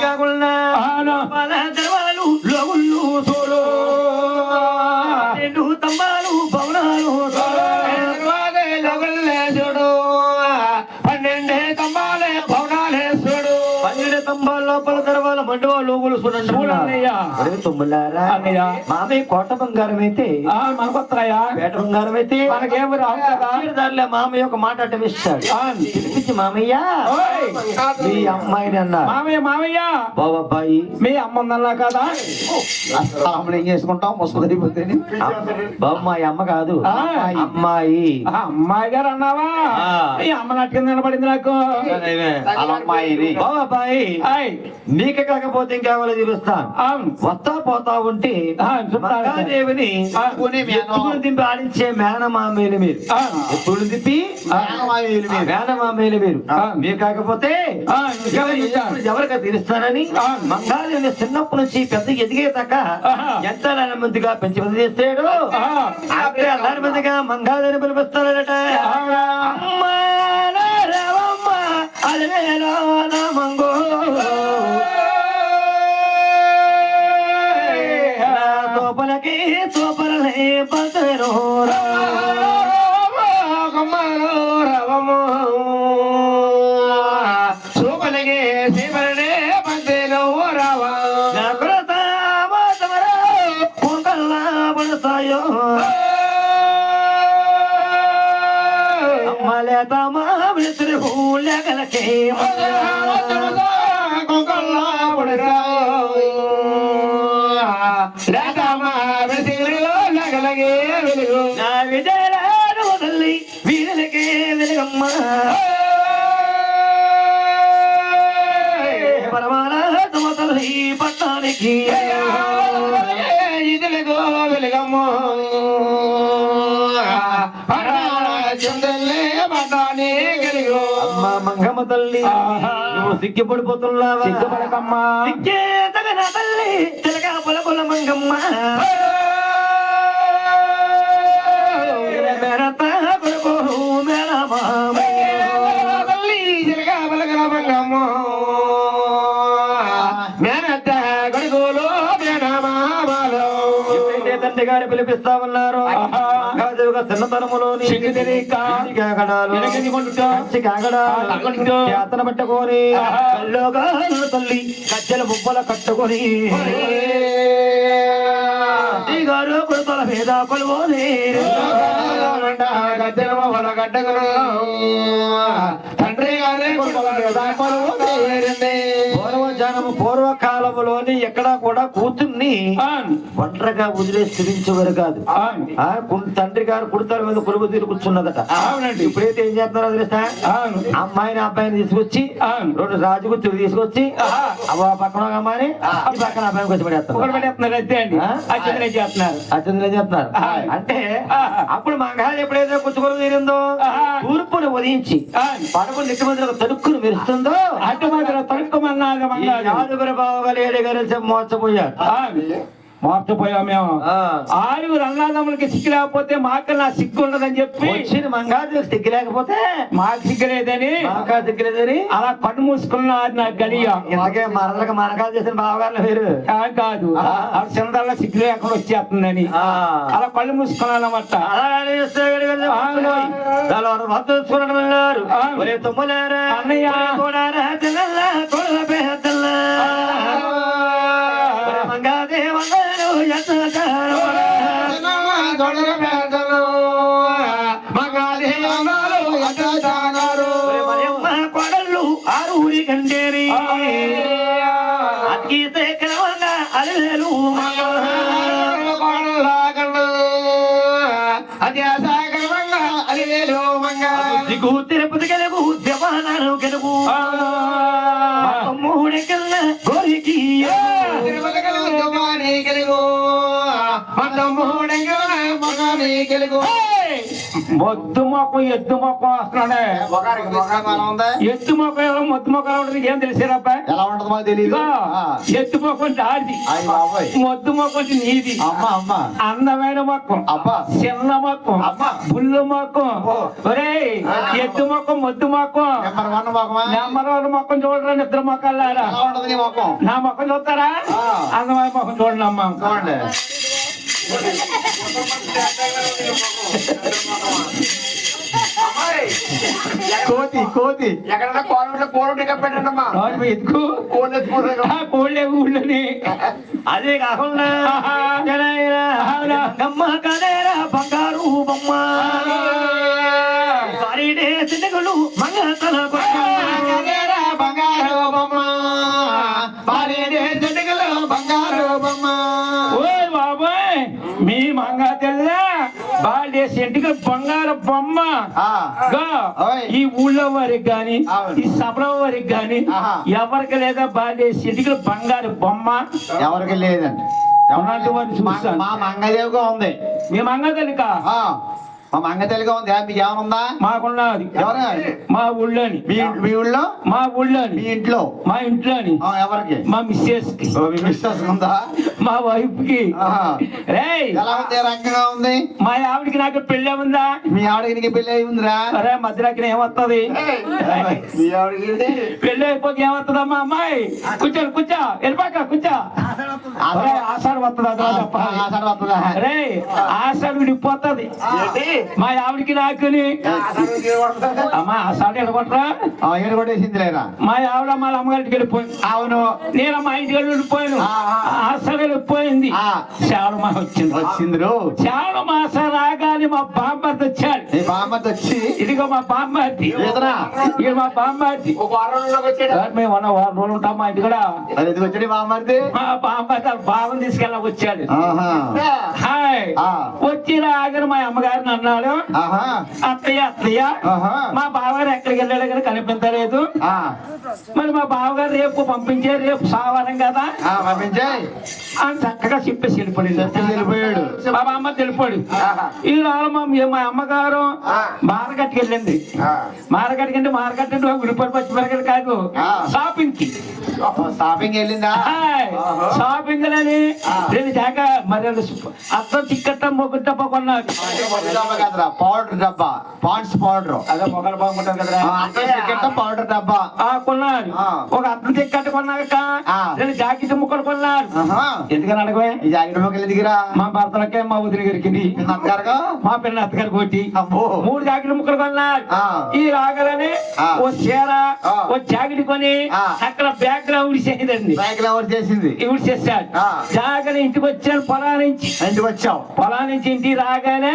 కాకుండా దర్వాలు లోగుళ్ళు సోడు రెండు తంబాలు భవనాలు స్తంభాల లోపల దర్వాల మండువా లోగులు తుమ్ములారా మామయ్య కోట బంగారం అయితే మనకొస్తాయా పేట బంగారం అయితే మనకేమి రావు కదా. దానిలో మామయ్య ఒక మాట అటమిస్తాడు పిలిపించి మామయ్య మీ అమ్మాయిని అన్నారు. మామయ్య మామయ్య బాబాయి మీ అమ్మ ఉందన్నా కదా. ఏం చేసుకుంటాం ముసలిపోతే బాబు మా అమ్మ కాదు అమ్మాయి. అమ్మాయి గారు అన్నావా ఈ అమ్మ నట్టుకుని నిలబడింది నాకు. అమ్మాయిని బాబాయి నీకు కాకపోతే ఇంకెవరో చూపిస్తాను. వస్తా పోతా ఉంటే దేవిని ఎత్తుకుని దింపి ఆడించే మేనమామేలు మీరు. ఎత్తుకుని దింపి మేనమామేలు మీరు. మీరు కాకపోతే ఎవరికి తెలుస్తానని మంగాదేవిని చిన్నప్పటి నుంచి పెద్ద ఎదిగేదాకా ఎంత మందిగా పెంచి పెద్ద చేస్తాడు. అప్పుడే అల్లారి మందిగా మంగాదేవిని పిలిపిస్తాడట. అమ్మ రావమ్మ అలవేలో మంగో సోపలకి సోపలే పదరో సూపలకి సీపలనే పందేలో రావా పొంగల్లా పడతాయో అమ్మలేత మా మిత్రు పూలగలకే కొంకల్లా నా విజయరాడు తల్లి వీరులకే వెలుగమ్మ పరమానాథమ తల్లి పట్టానికి ఇదిగో వెలుగమ్మ అమ్మ మంగమ్మ తల్లి నువ్వు సిగ్గుపడిపోతున్నావా? సిగ్గుపడకమ్మా. సిగ్గే తగన తల్లి చిలక పొల పొల మంగమ్మ మేరత కొడుకు మేనమామ తల్లి చిలక పలకల మంగమ్మ మేనత్త కొడుకులు మేనమామలు. ఎప్పుడైతే తండ్రి గారు పిలిపిస్తా ఉన్నారు చిన్నతనములోని చేతన పట్టుకొని కల్లోగా తల్లి కచ్చల ముబ్బల కట్టుకొని గారు కొడుకుల మీద కొలువోని తండ్రి గారే పూర్వకాలములోని ఎక్కడా కూడా కూతుర్ని ఒంటరిగా వదిలేసి తిరించేవారు కాదు. తండ్రి గారు కుడతాల మీద కొలువు తీరు కూర్చున్నదట. అవునండి. ఇప్పుడైతే ఏం చేస్తున్నారో తెలుసా? అమ్మాయిని అబ్బాయిని తీసుకొచ్చి రెండు రాజుగుచ్చులు తీసుకొచ్చి పక్కన అమ్మాయిని ఈ పక్కన అబ్బాయిని వచ్చి పడేస్తున్నారు. అత్యంత చేస్తున్నారు. అంటే అప్పుడు మంగాళ ఎప్పుడైతే కుచ్చుకొలు తీరిందో తూర్పును ఉదయించి పడకు నెట్టి మధ్యలో తడుక్కును మెరుస్తుందో అటు మాత్రం తడుకోమన్నాగా యాదుగురు బావగారు ఏడుగారు మోసపోయారు. మార్చిపోయా మేము ఆరుగురు అన్నదమ్ములకి సిగ్గు లేకపోతే మాకు నా సిగ్గు ఉండదని చెప్పి వచ్చిన మంగాళ సిగ్గు లేకపోతే మాకు సిగ్గులేదని సిగ్గులేదని అలా కన్ను మూసుకున్నారు నాకు గడియ. ఇంతకే మరదలకు మనకాలు చేసిన బావగారులు వేరు కాదు చిన్నదల్లా సిగ్గు లేకుండా వచ్చేస్తుందని అలా కళ్ళు మూసుకున్నాను అన్నమాట. అన్నయ్య మంగాదేవ ఆరు ఊరి కంటేరి అతికితే కలవంగా అలవేలు దిగు తిరుపతి గెలుగు దేవానాలు గెలుగు మూడెక్కల గోరికి మొద్దు మొక్కం ఎద్దు మొక్కం వస్తున్నాడే ఎద్దు మొక్క ఎవరో మొద్దు మొక్క ఉంటుంది ఏం తెలిసారబ్బా ఎలా ఉంటది మాకు తెలియదు ఎద్దు మొక్క అంటే ఆడిది మొద్దు మొక్క అంటే నీది అందమైన మొక్కం అబ్బా చిన్న మొక్కం అబ్బా పుల్లు మొక్కం ఒరే ఎద్దు మొక్కం మొద్దు మొక్కం నెంబర్ వన్ మొక్కం చూడరా నిద్ర మొక్కలారా ఎలా ఉంటది నీ మొక్కం నా మొక్కం చూస్తారా అందమైన మొక్కం చూడండి అమ్మా చూడండి కోతి కోతి ఎక్కడన్నా కోళ్ళు కోళ్ళు టికెట్ పెట్టండమ్మా ఎందుకు కోళ్ళే ఊళ్ళని అదే కాకుండా గమ్మ కదేరా బంగారు బొమ్మ వారిడే తినగలు మంగళ బంగారు బొమ్మ బంగారు బొమ్మ ఓయ్ బాబాయ్ మీ మంగ తెల్ల బాల్డే సెంటికి బంగారు బొమ్మ ఈ ఊళ్ళో వారికి గాని ఈ సభలో వారికి గాని ఎవరికి లేదా బాల్డే సెంటికి బంగారు బొమ్మ ఎవరికి లేదండి అలాంటి వారిని చూస్తాను మా మంగదేవిగా ఉంది మీ మంగ తెలిక మా మంగదేవిగా ఉంది మీకు ఏమనుందా మాకున్నది ఎవరు మా ఊళ్ళోని మీ ఊళ్ళో మా ఊళ్ళోని మీ ఇంట్లో మా ఇంట్లోని ఎవరికి మా మిస్సెస్ కి మీ మిస్సెస్ ఉందా మా వైఫ్ కి రేయ్ ఎలా ఉంది రంగంగా ఉంది మా ఆవిడికి నాకు పెళ్ళే ఉందా మీ ఆవిడకి పెళ్లి అయి ఉందిరా అరే మధ్యలోకి ఏమొస్తుంది మీ ఆవిడకి పెళ్ళి అయిపోతే ఏమొస్తుందమ్మా అమ్మాయి కూర్చోండి కూర్చో వెళ్ళిపోక కూర్చో ఆషాఢ వస్తుంది అదో తప్ప రే ఆషాఢ విడిపోతుంది మా ఆవిడికి నాకుని అమ్మా ఆషాఢ ఎడగొట్టరా ఏడుకొట్టేసింది లేరా మా ఆవిడ మా అమ్మగారికి వెళ్ళిపోయింది అవును నేను మా ఇంటికి వెళ్ళిపోయాను ఆషాఢ వెళ్ళిపోయింది శ్రావణ మాసం వచ్చింది శ్రావణ మాసం రాగానే మా బామ్మర్ది వచ్చాడు నీ బామ్మర్ది వచ్చి ఇదిగో మా బామ్మర్ది ఇక మా బామ్మర్ది మేము ఉన్న 1 రోజులు ఉంటాం మా ఇంటి కూడా ఎందుకు వచ్చాడు బామ్మర్ది మా బామ్మర్ది వాళ్ళ బావని తీసుకెళ్ళ వచ్చాడు హాయ్ వచ్చి రాగానే మా అమ్మగారిని అన్నాడు అత్తయ్య అత్తయ్య మా బావగారు ఎక్కడికి వెళ్ళాడు కానీ కనిపించలేదు మరి మా బావగారు రేపు పంపించే రేపు సావారం కదా పంపించాయి అని చక్కగా చెప్పేసి వెళ్ళిపోయాడు మా బామ్మ తెలిపాడు ఈ రోజు మా అమ్మగారు మార్కెట్కి వెళ్ళింది మార్కెట్కి అంటే మార్కెట్ అంటే ఉల్లిపాయలు పచ్చిమిరకాయలు కాదు షాపింగ్ కి షాపింగ్ వెళ్ళిందా షాపింగ్ అని రెండు జాక మరి అర్థం చిక్కట్ట మొగ్గు డబ్బా కొన్నాడు పౌడర్ డబ్బా పాండ్స్ పౌడర్ అదే మొగలు బాగుంటారు కదా పౌడర్ డబ్బా కొన్నాడు ఒక అర్థం చిక్కట్ట కొన్నాక రెండు జాకెట్ ముక్కలు కొన్నాడు ఎందుకని అడగవే ఈ జాకెట్ ముక్కలు దిగిరా మా భర్తలకే మా వదిన గారికి మా పిల్ల అత్తగారికి కొట్టి 3 జాకెట్ ముక్కలు కొన్నాడు ఈ రాగానే ఓ చీర ఓ జాకెట్ కొని అక్కడ బ్యాగ్ లో ఉడిసేసిందండి చేసింది ఉడిసేసాడు జాగ్రత్త ఇంటికి వచ్చాను పొలా నుంచి ఇంటికి రాగానే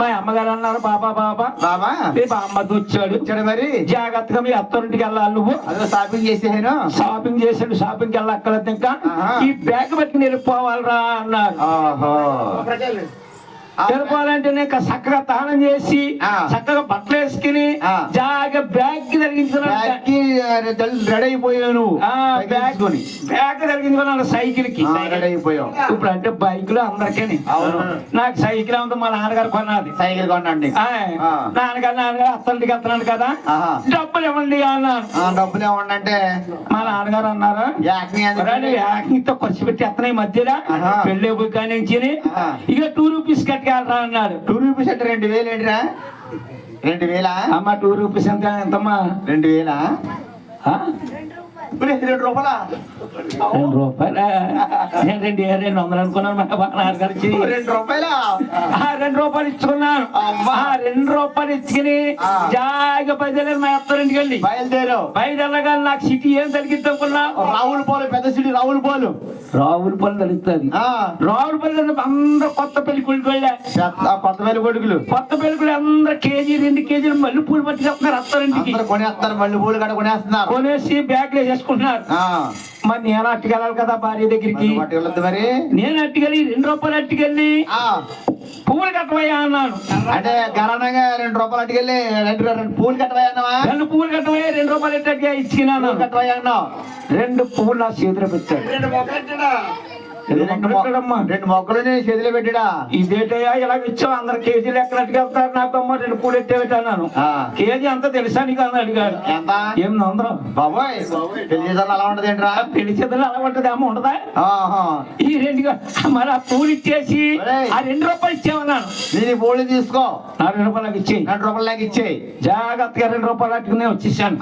మా అమ్మగారు అన్నారు బాబా బాబా బాబా బామ్మది వచ్చాడు మరి జాగ్రత్తగా మీ అత్తరింటికి వెళ్ళాలి నువ్వు అదే షాపింగ్ చేసేసాను షాపింగ్ చేసాడు షాపింగ్ వెళ్ళక్కర్లేదు ఇంకా ఈ బ్యాగ్ పట్టుకుని వెళ్ళిపోవాలరా అన్నారు వెళ్ళిపోవాలంటే నేను చక్కగా తాళం చేసి చక్కగా బట్టలు వేసుకుని జాగా బ్యాగ్ కి రెడీ అయిపోయాను బ్యాగ్ తగిలించుకున్నాను సైకిల్ కి రెడీ అయిపోయావు ఇప్పుడు అంటే బైక్ లో అందరికీ నాకు సైకిల్ అంతా మా నాన్నగారు కొన్నది సైకిల్ కొనండి నాన్నగారు అత్తలికి వెళ్తున్నాను కదా డబ్బులు ఇవ్వండి అన్నాను డబ్బులు ఇవ్వండి అంటే మా నాన్నగారు అన్నారు యాక్నితో ఖర్చు పెట్టి ఎత్తనాయి మధ్యలో పెళ్ళి కానీ ఇక 2 రూపీస్ కట్టుకెళ్ళరా అన్నారు 2 రూపీస్ అంటే 2000 ఏంటిరా 2000 అమ్మా 2 రూపీస్ ఎంత ఎంతమ్మా 2000 ఒరే, 2 రూపాయలా? 2 రూపాయలా? నేను 200 అనుకున్నాను మా నాన్నగారు గారికి. 2 రూపాయలా? 2 రూపాయలు ఇచ్చుకున్నాను. అమ్మా. 2 రూపాయలు ఇచ్చుకుని జాగా బయలుదేరాను మా అత్తరింటికి వెళ్ళి. బయలుదేరగా నాకు సిటీ ఏం తగ్గిద్ది అనుకున్నా? రావుల పోలు, పెద్ద సిటీ రావుల పోలు. రావులపల్లి తగ్గుతుంది. రావులపల్లి అందరూ కొత్త పెళ్లి కొడుకు వెళ్ళా. కొత్త పెళ్లి కొడుకులు, కొత్త పెళ్లి అందరూ కేజీ 2 కేజీలు మల్లె పూలు పట్టుకెళ్తున్నారు అత్తరింటికి. అందరూ కొనేస్తారు, మళ్ళీ పూలు కూడా కొనేస్తున్నారు. కొనేసి బ్యాగ్ వేసేసుకుంటున్నారు. మరి నేను అట్టుకెళ్ళాలి కదా భార్య దగ్గరికి. మరి నేను అట్టుకెళ్ళి 2 రూపాయలు అట్టుకెళ్ళి పువ్వులు కట్టవయ్యా అన్నాను. అంటే గణనంగా 2 రూపాయలు అట్టుకెళ్ళి 2 పూలు కట్టవయ్యా అన్నావా? 2 పువ్వులు కట్టవయ్యా 2 రూపాయలు ఎట్టగా ఇచ్చినాను. కట్టవయ్యా అన్నావు. 2 పువ్వులు నా చేతిలో పెట్టాడు. 2 మొక్కలు చేతిలో పెట్టాడా? ఇదేటయ్యా ఇలాగ ఇచ్చావు, అందరు కేజీలు ఎక్కడ అట్టుకెళ్తారు, నాకు అమ్మ 2 పూలు ఎట్టేవిటన్నాను. కేజీ అంతా తెలుసా నీకు అని అడిగాడు. ఎంత? 800. బాబోయ్, పెళ్లి చేసాను అలా ఉంటది ఏంట్రా? పెళ్లి చేతులు అలా ఉంటది అమ్మ ఉండదా? ఈ 2 మరి ఆ పూలు ఇచ్చేసి ఆ 2 రూపాయలు ఇచ్చామన్నాను. నేను పూలు తీసుకో, 2 రూపాయలకి ఇచ్చేయి. 2 రూపాయలు నాకు ఇచ్చేయి. జాగ్రత్తగా 2 రూపాయలు అట్టుకునే వచ్చేసాను.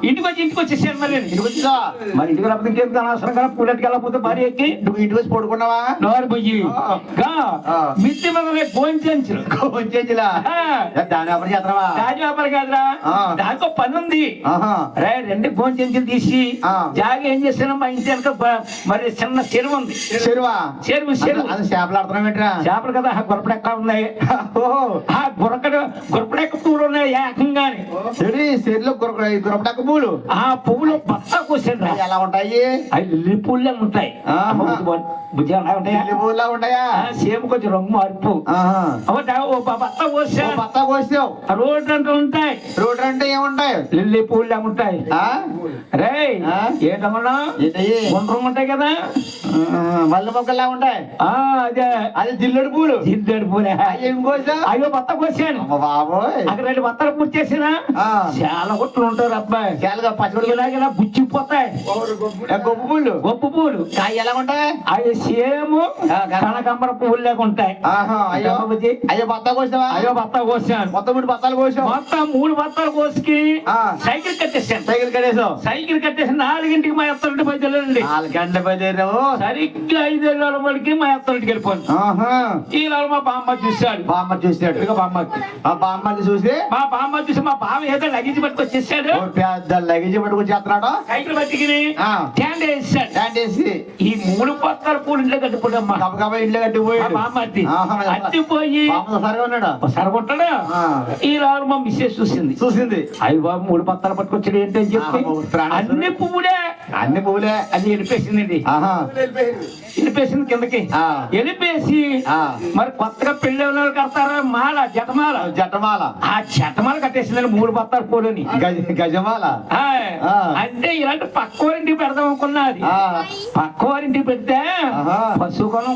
ఇంటికి వచ్చేసాను. మరి ఇంటికి వచ్చిందా? మరి ఇంటికి రాకపోతే ఇంకేం అనవసరం కదా, పూలు అట్టుకెళ్ళకపోతే భార్య ఎక్కి ఇంటికి వచ్చి పడుకున్నావా? నోరు పొయ్యి మిత్తి మీద భోంచంచులు దాని వ్యాపారం చేస్తావా? రాజు వ్యాపారం కాదురా, దానికో పని ఉంది. రే 2 భోంచంచులు తీసి జాగా ఏం చేశాను, మా ఇంటి వెనక మరి చిన్న చెరువు ఉంది. చెరువా? చెరువు అది చేపలు ఆడుతున్నాం ఏంట్రా? చేపలు కదా, గురపడెక్క ఉన్నాయి. గురపడెక్క పూలు ఉన్నాయి ఏకంగానే. చెరువులో గురపడెక్క పూలు. ఆ పువ్వులు బత్తా కోసాను. ఎలా ఉంటాయి? అవి లిల్లీ పూలు ఉంటాయి. బుజ్జి అలా ఉంటాయా? పూలా ఉంటాయా? సేమ్ కొంచెం రంగు మార్పు. బత్తా కోసావు. బత్తా కోసావు. రోడ్డు అంటే ఉంటాయి. రోడ్డు అంటే ఏముంటాయి? లిల్లీ పూలు ఉంటాయి. రే ఏంటమ్మా గుండ్రం ఉంటాయి కదా, మల్లె మొక్కల్లా ఉంటాయి. అదే అది జిల్లెడు పూలు. జిల్లెడు పూలే. ఏం కోసావు? అయ్యో బత్త కోసాను బాబోయ్. అక్కడ 2 బత్తాలు పూర్తి చేసినా చాలా కొట్లు ఉంటారు అబ్బాయి. చాలా పచ్చడి ఇలాగ బుచ్చిపోతాయి. గొప్ప పూలు. గొప్ప పూలు కాయ ఎలా ఉంటాయి? అవి సేమ్ కనకాంబర పువ్వులు లేక ఉంటాయి. అయ్యో బత్తా కోసావా? అయ్యో బత్తా కోసాను. మొత్తం 3 బత్తాలు కోసావు. మొత్తం 3 బత్తాలు కోసుకి సైకిల్ కట్టేసాను. సైకిల్ కట్టేసావు. సైకిల్ కట్టేసి 4ంటికి మా అత్తరింటి బయలుదేరండి. 4 గంటల బయలుదేరావు. సరిగ్గా 5 వాడికి మా అత్తరింటికి వెళ్ళిపోను. ఈ రోజు మా బామ్మ చూశాడు. బామ్మ చూసాడు. ఇక బామ్మకి ఆ బామ్మని చూసి మా బామ్మ చూసి మా బావ ఏదో లగేజ్ పట్టుకొచ్చేసాడు. పెద్ద లగేజ్ పట్టుకొచ్చేస్తున్నాడు. సైకిల్ పట్టుకుని ట్యాండ్ వేసాడు. వేసి ఈ 3 బత్తాల పూలు ఇంట్లో కట్టిపోయామ్మా. గబగబా ఇంట్లో కట్టిపోయాడు. బామ్మ అట్టిపోయి సరిగా ఉన్నాడు. సరిగొట్టాడు. ఈ రోజు మా మిస్సెస్ చూసింది. అయ్యి బాబు 3 బత్తాలు పట్టుకొచ్చాడు ఏంటి అని చెప్పి అన్ని పువ్వులే. అన్ని పువ్వులే. అది వెళ్ళిపేసిందండి. వెళ్ళిపేసింది కిందకి. వెళ్ళిపేసి మరి కొత్తగా పెళ్లి వాళ్ళు కడతారా మాల, జటమాల. జటమాల. ఆ జటమాల కట్టేసిందండి 3 బత్తాల పూలని. గజమాల. అంటే ఇలాంటి పక్కవారింటికి పెడదాం అనుకున్నది. పక్కవారింటికి పెడితే పశుకొనం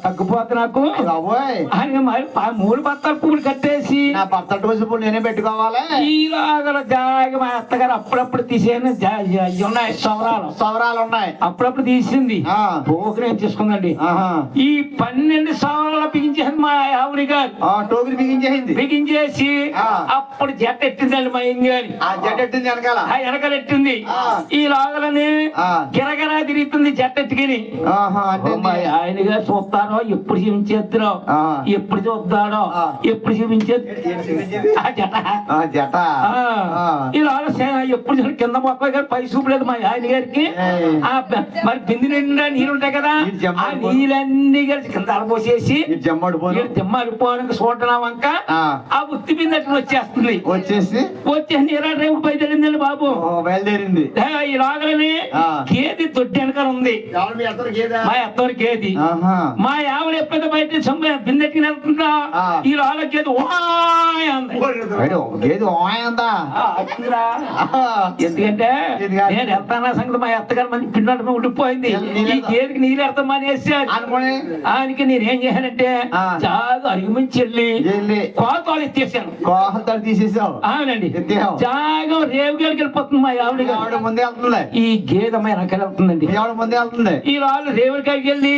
తగ్గిపోతుంది నాకు అని మరి 3 బత్తాల పూలు కట్టేసి నా బత్తాల రోజు పూలు నేనే పెట్టుకోవాలి. ఈలాగల జాగా మా అత్తగారు అప్పుడప్పుడు తీసేది ఉన్నాయి. సవరాలు ఉన్నాయి. అప్పుడప్పుడు తీసింది. పోకరు ఏం చేసుకుందండి. ఈ 12 సవరాలు బిగించేసింది మా ఆవిడ గారు. టోకరి బిగించేసి అప్పుడు జట్ట ఎట్టిందండి మా ఇంగాని. జట్ట ఎట్టింది వెనకాల. వెనకాల ఎట్టింది. ఈ లాగలని గిరగిరా తిరుగుతుంది జట్ట ఎట్టుకుని. ఆయన గారు చూస్తారో ఎప్పుడు చూపించేద్దరో, ఎప్పుడు చూద్దాడో, ఎప్పుడు చూపించేది జట. ఇలా ఎప్పుడు కింద మొక్క గారు పై చూపలేదు మా ఆయన గారికి. మరి బింది నిండా నీళ్ళు ఉంటాయి కదా, ఆ నీళ్ళన్నీ కలిసి కింద పోసేసి జమ్మడిపోవడానికి చూడటం వంక ఆ ఉత్తి బిందె వచ్చేస్తుంది. వచ్చేసి నీరా రేపు బయలుదేరిందండి బాబు. బయలుదేరింది. ఈ లాగలని గేది దొడ్డి వెనకాల ఉంది. మా ఎత్తవరి గేది. మా ఆవిడ ఎప్పుడైతే బయట బిందెకి వెళ్తుందా ఈ లాగ గేది ఎందుకంటే నేను వెళ్తానా సంగతి మా అత్తగారు మంచి పిల్లలు ఉండిపోయింది. ఈ గేదెకి నీళ్ళు వెళ్తాం అనేసారు. ఆయనకి నేనేం చేశానంటే చాలా అరిగిమించి వెళ్ళి కోతలు ఎత్తేసాను. తీసేసావు. అవునండి. జాగా రేవుగాడికి వెళ్ళిపోతుంది మా ఆవిడ ముందే వెళ్తుంది. ఈ గేదె మా వెనకాల వెళ్తుందండి. ముందే వెళ్తుంది. ఈ వాళ్ళు రేవుడికాడికి వెళ్ళి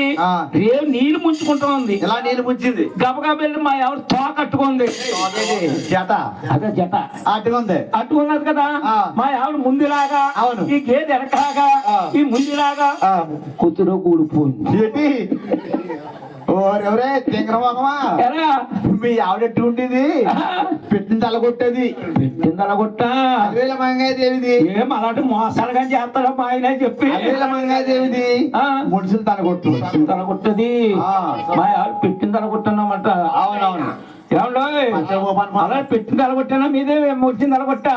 రేవు నీళ్లు ముంచుకుంటా ఉంది. ఇలా నీళ్ళు ముంచింది. గబగబ వెళ్ళి మా ఆవిడ తోకట్టుకుంది. జట. అదే జట అట్టుకుంది. అట్టుకున్నది కదా. మా ఆవిడ ముందులాగా ఈ గేదె వెనకలాగా ఈ ముందులాగా కూతురు కూలిపోయింది. ఏంటి ఓరెవరే తింగరమా ఎలా మీ ఆవిడెట్టు ఉండేది పెట్టిన తలగొట్టేది పెట్టింది అలాగొట్ట అవేల మంగాదేవిది ఏం అలాంటి మోసాలుగా చేస్తాడా మా ఆయన చెప్పి అవేల మంగాదేవిది ముడుసులు తలగొట్టు తలగొట్టది మా ఆవిడ పెట్టింది తలగొట్టన్నమాట. అవునవును ఏమండో అలా పెట్టింది తలగొట్టానా మీదే వచ్చింది తలగొట్ట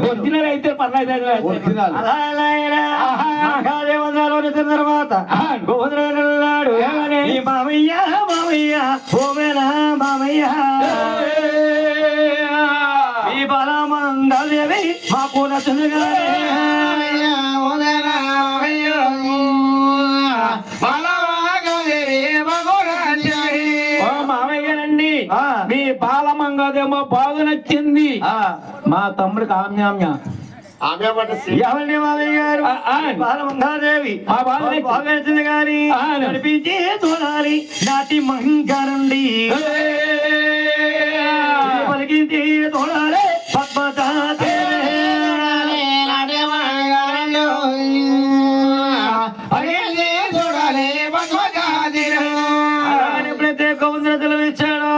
ఒరిజినల్ అయితే పర్లేదు. తర్వాత గోవిందరాడు మామయ్య మామయ్య ఓమేనా మామయ్య ఈ బలమందేవి మాకు నచ్చుగా మామయ్యనండి మీ బాలమంగదేమో బాగా నచ్చింది. మా తమ్ముడికి ఆమ్యామ్య ఎవరిని మామయ్య గారు బాలమంగాదేవి బాగా నచ్చింది గాని నడిపించి చూడాలి నాటి మంగారండి పలికించి చూడాలి పద్మజాదేవి ఎప్పుడైతే గౌందరతలు ఇచ్చాడో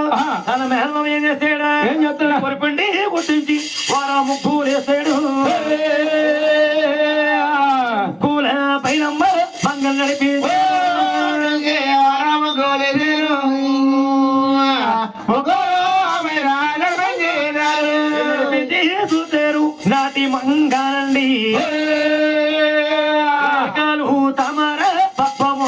తన మేహం ఏం చేస్తాడా ఏం చెప్తాడా పొరపండి కొట్టించి వారా ముగ్గులు వేస్తాడు కూల పైన మంగళ నడిపి చూసారు నాటి మంగానండి తమర పప్పము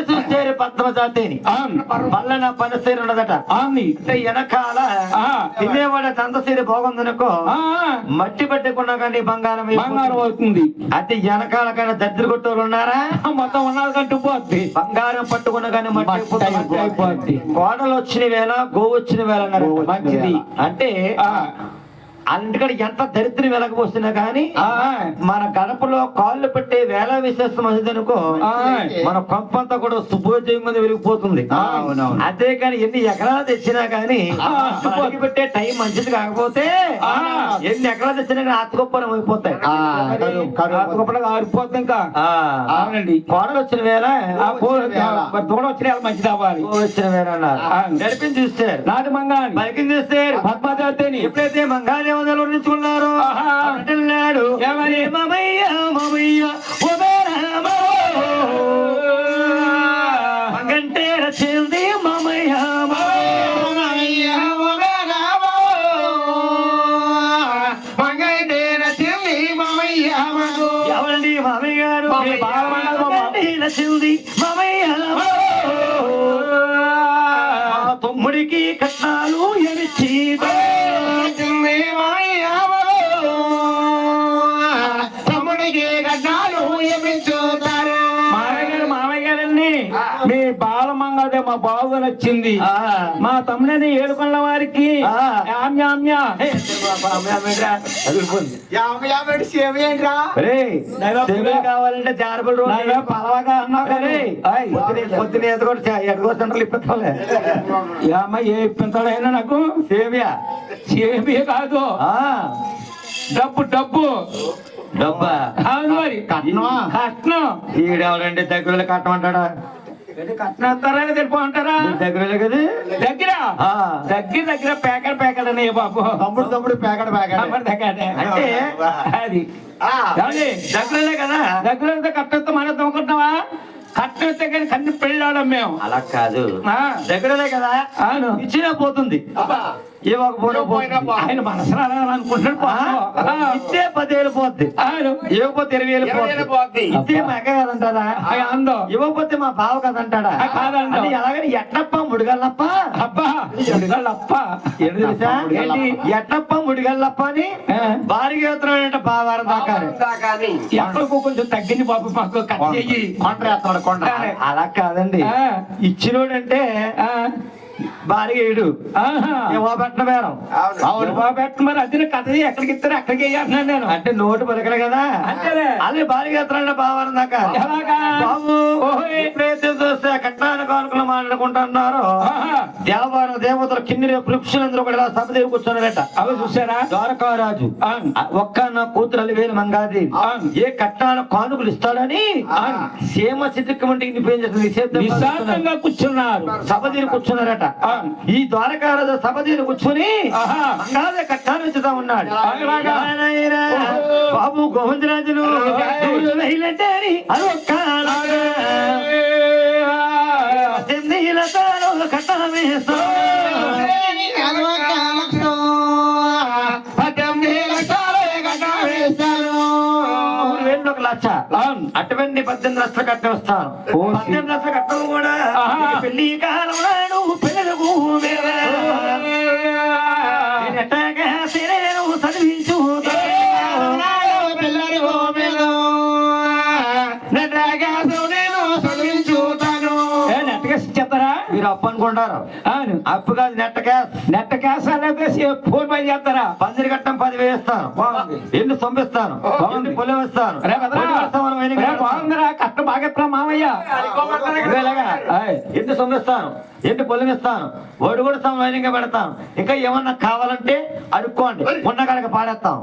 చూసారు పద్మజాతిని పల్లెన పనిసేరు ఉన్నదట అంటే వెనకాల తినేవాడ దంతసేరు బాగుందనుకో మట్టి పట్టుకున్నా కానీ బంగారం బంగారం అవుతుంది. అంటే వెనకాల కానీ దద్దరు కొట్టోళ్ళు ఉన్నారా మొత్తం ఉన్నది కంటూ పోద్ది. బంగారం పట్టుకున్నా కానీ మట్టి అయిపోద్ది. కోడలు వచ్చిన వేళ గోవు వచ్చిన వేళ అన్నారు మంచిది. అంటే అందుకని ఎంత దరిద్రం వెలకపోస్తున్నా కానీ మన గడపలో కాళ్ళు పెట్టే వేళ విశేషం మంచిదనుకో మన కొంపంతా కూడా శుభోజయం మీద వెలిగిపోతుంది. అదే కానీ ఎన్ని ఎకరాలు తెచ్చినా కానీ పెట్టే టైం మంచిది కాకపోతే ఎన్ని ఎకరాలు తెచ్చినా కానీ ఆత్మగొప్పరం అయిపోతాయి. ఆత్మగొప్పగా ఆరిపోతుంది. ఇంకా అవునండి కోడలు వచ్చిన వేళ దూడ వచ్చిన వేళ మంచిది అవ్వాలి. వచ్చిన వేళ అన్నారు నడిపించి చూస్తారు నాటి మంగాని బైకింగ్ చేస్తారు పద్మజాతిని ఎప్పుడైతే మంగాదేవి వర్ణించుకున్నారు అంటున్నాడు ఎవరి మమయ్య మమయ్య మంగంటే రచింది మమయ్య ఎవరండి మామయ్య గారు రచింది మమయ్య తమ్ముడికి కట్నాలు ఎరిచి మీ బాలమంగదే మా బాబు నచ్చింది. మా తమ్ముడని ఏడుకొండ వారికి కావాలంటే జారబల్ పలవాగా అన్నావు కానీ పొద్దున ఎదగొట్టలు ఇప్పలే ఏ ఇప్పించాడైనా నాకు సేమియా సేమియా కాదు డబ్బు డబ్బు డబ్బా అవును మరి కట్నం ఈడెవరండి దగ్గర కట్టమంటాడా కట్నం ఇస్తారా తెలిపోంటారా దగ్గర కదా దగ్గర దగ్గర దగ్గర ప్యాకెట్ ప్యాకెట్ అనే బాబు తమ్ముడు ప్యాకెట్ అంటే అది దగ్గరలే కదా దగ్గర కట్టంతో మన తమ్ముకుంటున్నావా కట్నం ఇస్తే కానీ కన్ను పెళ్ళాడం మేము అలా కాదు దగ్గరలే కదా అవును ఇచ్చినా పోతుంది ఆయన మనసులో అనుకుంటున్నాడు ఇస్తే 10,000 పోద్ది ఇవ్వకపోతే 20,000 పోద్ది ఇస్తే మా అక్క కదంటారా అందో ఇవ్వకపోతే మా బావ కదంటాడా కాదండి అలాగని ఎట్టప్ప ముడిగల్లప్ప అబ్బా ముడిగల్లప్ప ఏంటి తెలుసా ఎట్టప్ప ముడిగల్లప్ప అని భారీ ఎత్తున్నాడంట బావారం దాకా ఎక్కడికో కొంచెం తగ్గింది బాబు మాకు కట్ చెయ్యి కొండ అలా కాదండి ఇచ్చినోడంటే భారీగా ఏడు ఏమో పెట్టిన బేరం అవును బాబెట్ మరి అది కథ ఎక్కడికి ఇస్తారు ఎక్కడికి వేయాలన్నాను నేను అంటే నోటు పలకలు కదా అంతేలే అది భారీగా ఎత్తారంటే బావారు దాకా ఎలాగా బాబు ఓయ్. ఎప్పుడైతే చూస్తే కట్టాను కానుకలు మాట్లాడుకుంటున్నారో దేవతలు కింది వృక్షులందరూ కూడా సభదేవి కూర్చొన్నారట అవి చూసారా ద్వారకారాజు ఒక్క నా కూతురు అలివేలు మంగాది ఏ కట్టాను కానుకలు ఇస్తాడని సీమ సిద్ధికమంటే నిశాంతంగా కూర్చున్నారు సభదీని కూర్చున్నారట ఈ ద్వారకారాజు సభదీని కూర్చుని మంగాదే కట్టాను ఇచ్చుతా ఉన్నాడు నాయనా, బాబు గోవిందరాజులు అది ఒక్క కట్టమేస్తా ఒక లక్ష అటువంటి 18 లక్షలు కట్టి వస్తాను 18 లక్షలు కట్టడం కూడా పెళ్లి కాలం నాడు పిల్లలకు ఎట్టగా చదివించు చెప్తారా మీరు అప్పు అనుకుంటారు అప్పు కాదు నెట్ క్యాష్ నెట్ క్యాష్ అనేది ఫోన్ పే చేస్తారా పందిరి కట్టం 10,000 ఇస్తాను ఎన్ని సొంపిస్తాను ఎన్ని పొలం ఇస్తాను బాగుందిరా కట్ట బాగా ఎత్తా మామయ్య ఎన్ని సొంపిస్తాను ఎన్ని పొలం ఇస్తాను వాడు కూడా సమయంగా పెడతాను ఇంకా ఏమన్నా కావాలంటే అడుక్కోండి ఉన్న కాడక పాడేస్తాం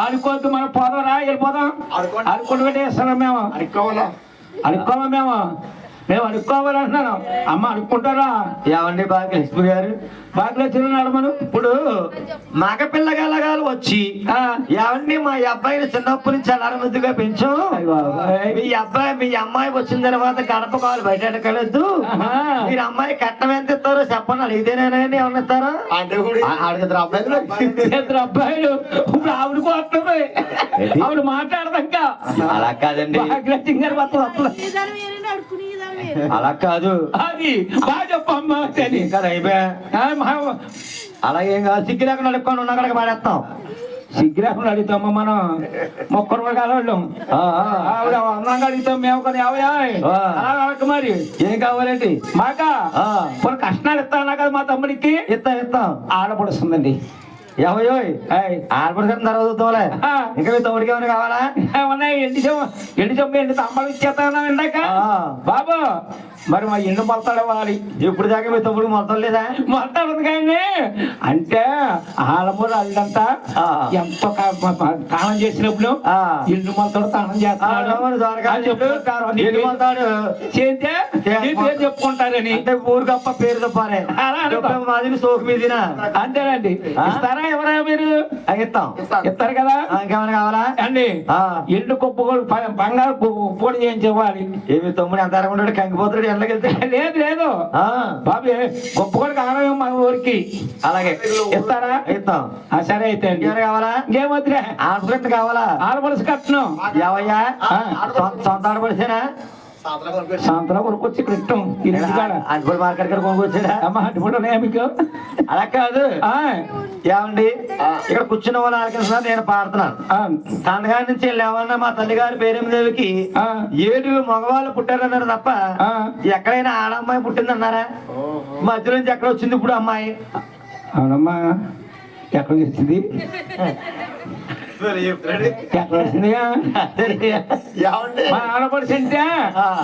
అనుకోవద్దు మనం పోదాంరా వెళ్ళిపోదాం అనుకుంటూ పెట్టేస్తున్నాం మేము అనుకోమా మేము అనుకోవాలంటున్నాను అమ్మ అనుకుంటారా ఏమండి భాగ్యలక్ష్మి గారు భాగ్యలక్ష్మి నడమను ఇప్పుడు మగ పిల్లగాలగాలు వచ్చి ఏమండి మా అబ్బాయిని చిన్నప్పటి నుంచి అలా ముద్దుగా పెంచు మీ అమ్మాయి వచ్చిన తర్వాత గడప కాలు బయట ఎడకలేదు మీరు అమ్మాయి కట్టం ఎంత ఇస్తారో చెప్పండి అడిగితేనేనా ఏమన్నా ఇస్తారా ఇద్దరు అబ్బాయిలు ఇప్పుడు ఆవిడకు వస్తుంది ఆవిడ మాట్లాడదాక అలా కాదండి భాగ్యలక్ష్మి గారు వస్తుంది అలా కాదు అది బాగా చెప్పమ్మా ఇంకా అయిపోయా అలాగేం కాదు సిగ్గు లేకుండా అడుక్కొని ఉన్న కడక పాడేస్తాం సిగ్గురాకుండా అడుగుతామా మనం మొక్కరు కాలం ఆవిడ అందంగా అడుగుతాం మేము కదా అలా మరి ఏం కావాలండి మాక కొన్ని కష్టాలు ఇస్తానా కదా మా తమ్ముడికి ఇస్తాం ఆడపడుస్తుందండి ఏమయ్యోయ్ ఆడపడుతున్న తర్వాత చూద్దాంలే ఇంకా మీ తమ్ముడికి ఏమైనా కావాలా ఏమన్నా ఎండి చెమ్మ ఎండి తమ్ముడు ఇచ్చేస్తానా ఇందాక బాబు మరి మా ఎండు మొలతాడు ఇవ్వాలి ఇప్పుడు దాకా మీ తమ్ముడు మొత్తం లేదా మొలతాడు కానీ అంటే ఆడమూడు అల్లంతా ఎంతో తానం చేసినప్పుడు ఎండు మొలతాడు తానం చేస్తాడు చేస్తే చెప్పుకుంటారని అంటే ఊరికప్ప పేరు తప్పారే మాది సోకు మీదిన అంతేనండి ఇస్తారా ఎవరా మీరు ఇస్తారు కదా ఇంకేమైనా కావాలా అండి ఎండు కుప్పగోడు బంగారు పొడి చేయించేవాడి ఏమి తమ్ముడు ఎంత అరగంటాడు కంకిపోతాడు ఎండకి వెళ్తే లేదు బాబు గొప్పగోడు కావాలి మా ఊరికి అలాగే ఇస్తారా ఇస్తాం సరే అయితే ఇంకేమైనా కావాలా ఇంకేమొద్దులే ఆడపడి కావాలా ఆడపడుసు కట్టను ఏవయ్యా సొంత ఆడపడిసేనా సాయంత్రం కొనుక్కొచ్చి ఇక్కడ ఇష్టం అటుపడి మార్కెట్ కాడ కొనుక్కొచ్చాడా అమ్మ అటుపడి మీకు అలా కాదు ఏమండి ఇక్కడ కూర్చున్న వాళ్ళు ఆలకిస్తున్నారు నేను పాడుతున్నాను తండగారి నుంచి లేవన్నా మా తల్లిగారి పేరేమిదేవికి 7 మగవాళ్ళు పుట్టారన్నారు తప్ప ఎక్కడైనా ఆడమ్మాయి పుట్టిందన్నారా మధ్య నుంచి ఎక్కడ వచ్చింది ఇప్పుడు అమ్మాయి అవునమ్మా ఎక్కడ వచ్చింది మా ఆడపడుచు అంటే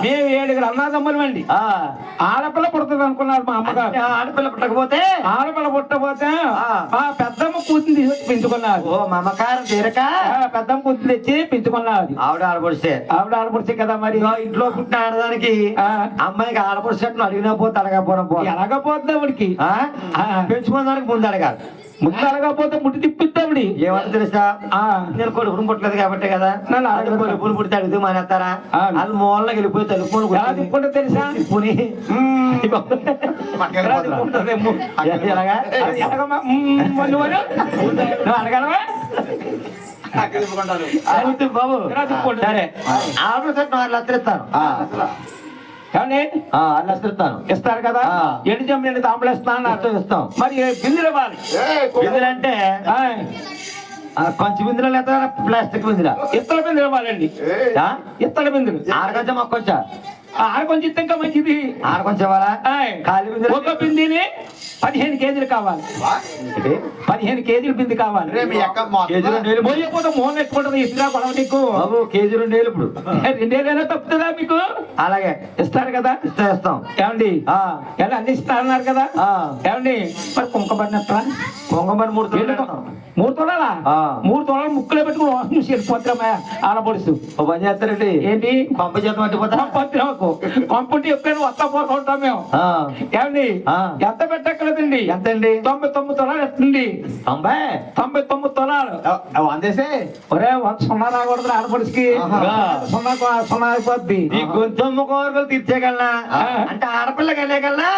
మేము 7 అన్నదమ్ములు అండి ఆడపిల్ల పుడుతుంది అనుకున్నారు మా అమ్మగారు ఆడపిల్ల పుట్టకపోతే మా పెద్దమ్మ కూతురు తీసుకొచ్చి పెంచుకున్నారు ఓ మమకారం తీరక పెద్దమ్మ కూతురు తెచ్చి పెంచుకున్నారు ఆవిడ ఆడపడితే కదా మరి ఇంట్లో పుట్టిన ఆడదానికి అమ్మాయికి ఆడపడిచేట్టు అడిగినా పోతే అడగపోవడం ఎలాగపోతుంది ఆవిడికి పెంచుకోవడానికి ముందు అడగాలి ముందు అడగకపోతే ముట్టి తిప్పిద్దావిడి ఏమన్నా తెలుసా నేను కొడుకుని పుట్టలేదు కాబట్టి కదా కొడుకుని పుడితే అడుగుతూ మానేస్తారా వాళ్ళు మూలకి వెళ్ళిపోయి తలుపుని తిప్పుకుంటే తెలుసా తిప్పుని అడగలవా బాబు సరే ఆర్డర్ సెట్ 4 లక్షలు ఇస్తాను కానీ ఇస్తారు కదా ఎండు చెంబు తాంబులు ఇస్తాం మరి బిందులు ఇవ్వాలి బిందులు అంటే కొంచెం బిందులు లేదా ప్లాస్టిక్ బిందుల ఇత్తడి బిందులు ఇవ్వాలండి ఇత్తడి బిందులు 6 గజం మొక్కొచ్చా ఆడ కొంచెం ఇస్తే ఇంకా మంచిది. ఆడ కొంచెం ఇవ్వాలా? ఆయ్. ఖాళీ బిందెలు ఒక బిందిని 15 కేజీలు కావాలి. ఏంటి? 15 కేజీలు బింది కావాలి. రే మీ అక్క మా కేజీ 2 వేలు మోయకపోతే మోహన్ ఎట్టుకుంటుంది. ఇసురా కొడవ నీకు. బాబు కేజీ 2 వేలు ఇప్పుడు. 2 వేలైనా తప్పుతుందా మీకు? అలాగే ఇస్తారు కదా. ఇస్తాం. ఏమండి ఆ, ఎలా అన్ని ఇస్తారన్నారు కదా. ఆ. ఏమండి మరి కుంకబడినట్రా కొంగమని 3 తొలాలు పెడతాం. 3 తొలాలా? ఆ. 3 తొలాలు ముక్కులో పెట్టుకుని వాసన చూసి వెళ్ళిపోతామా ఆడపడుచు. ఓ పని చేస్తారండి. ఏంటి పంప చేతం అట్టిపోతా. పంపకు పంపుంటే ఎప్పుడైనా వస్తా పోతా ఉంటాం మేము. ఏమండి ఆ. ఎంత పెట్టక్కర్లేదండి. ఎంతండి? 99 తొలాలు ఎత్తండి. 90? 99 తొలాలు. వందేసే ఒరే 100 సున్నా రాకూడదు ఆడపడుచుకి. ఆహా. సున్నా అయిపోద్ది. ఈ గొంతమ్మ కోరికలు తీర్చేయగలనా? ఆ. అంటే ఆడపిల్లకి వెళ్ళగలనా?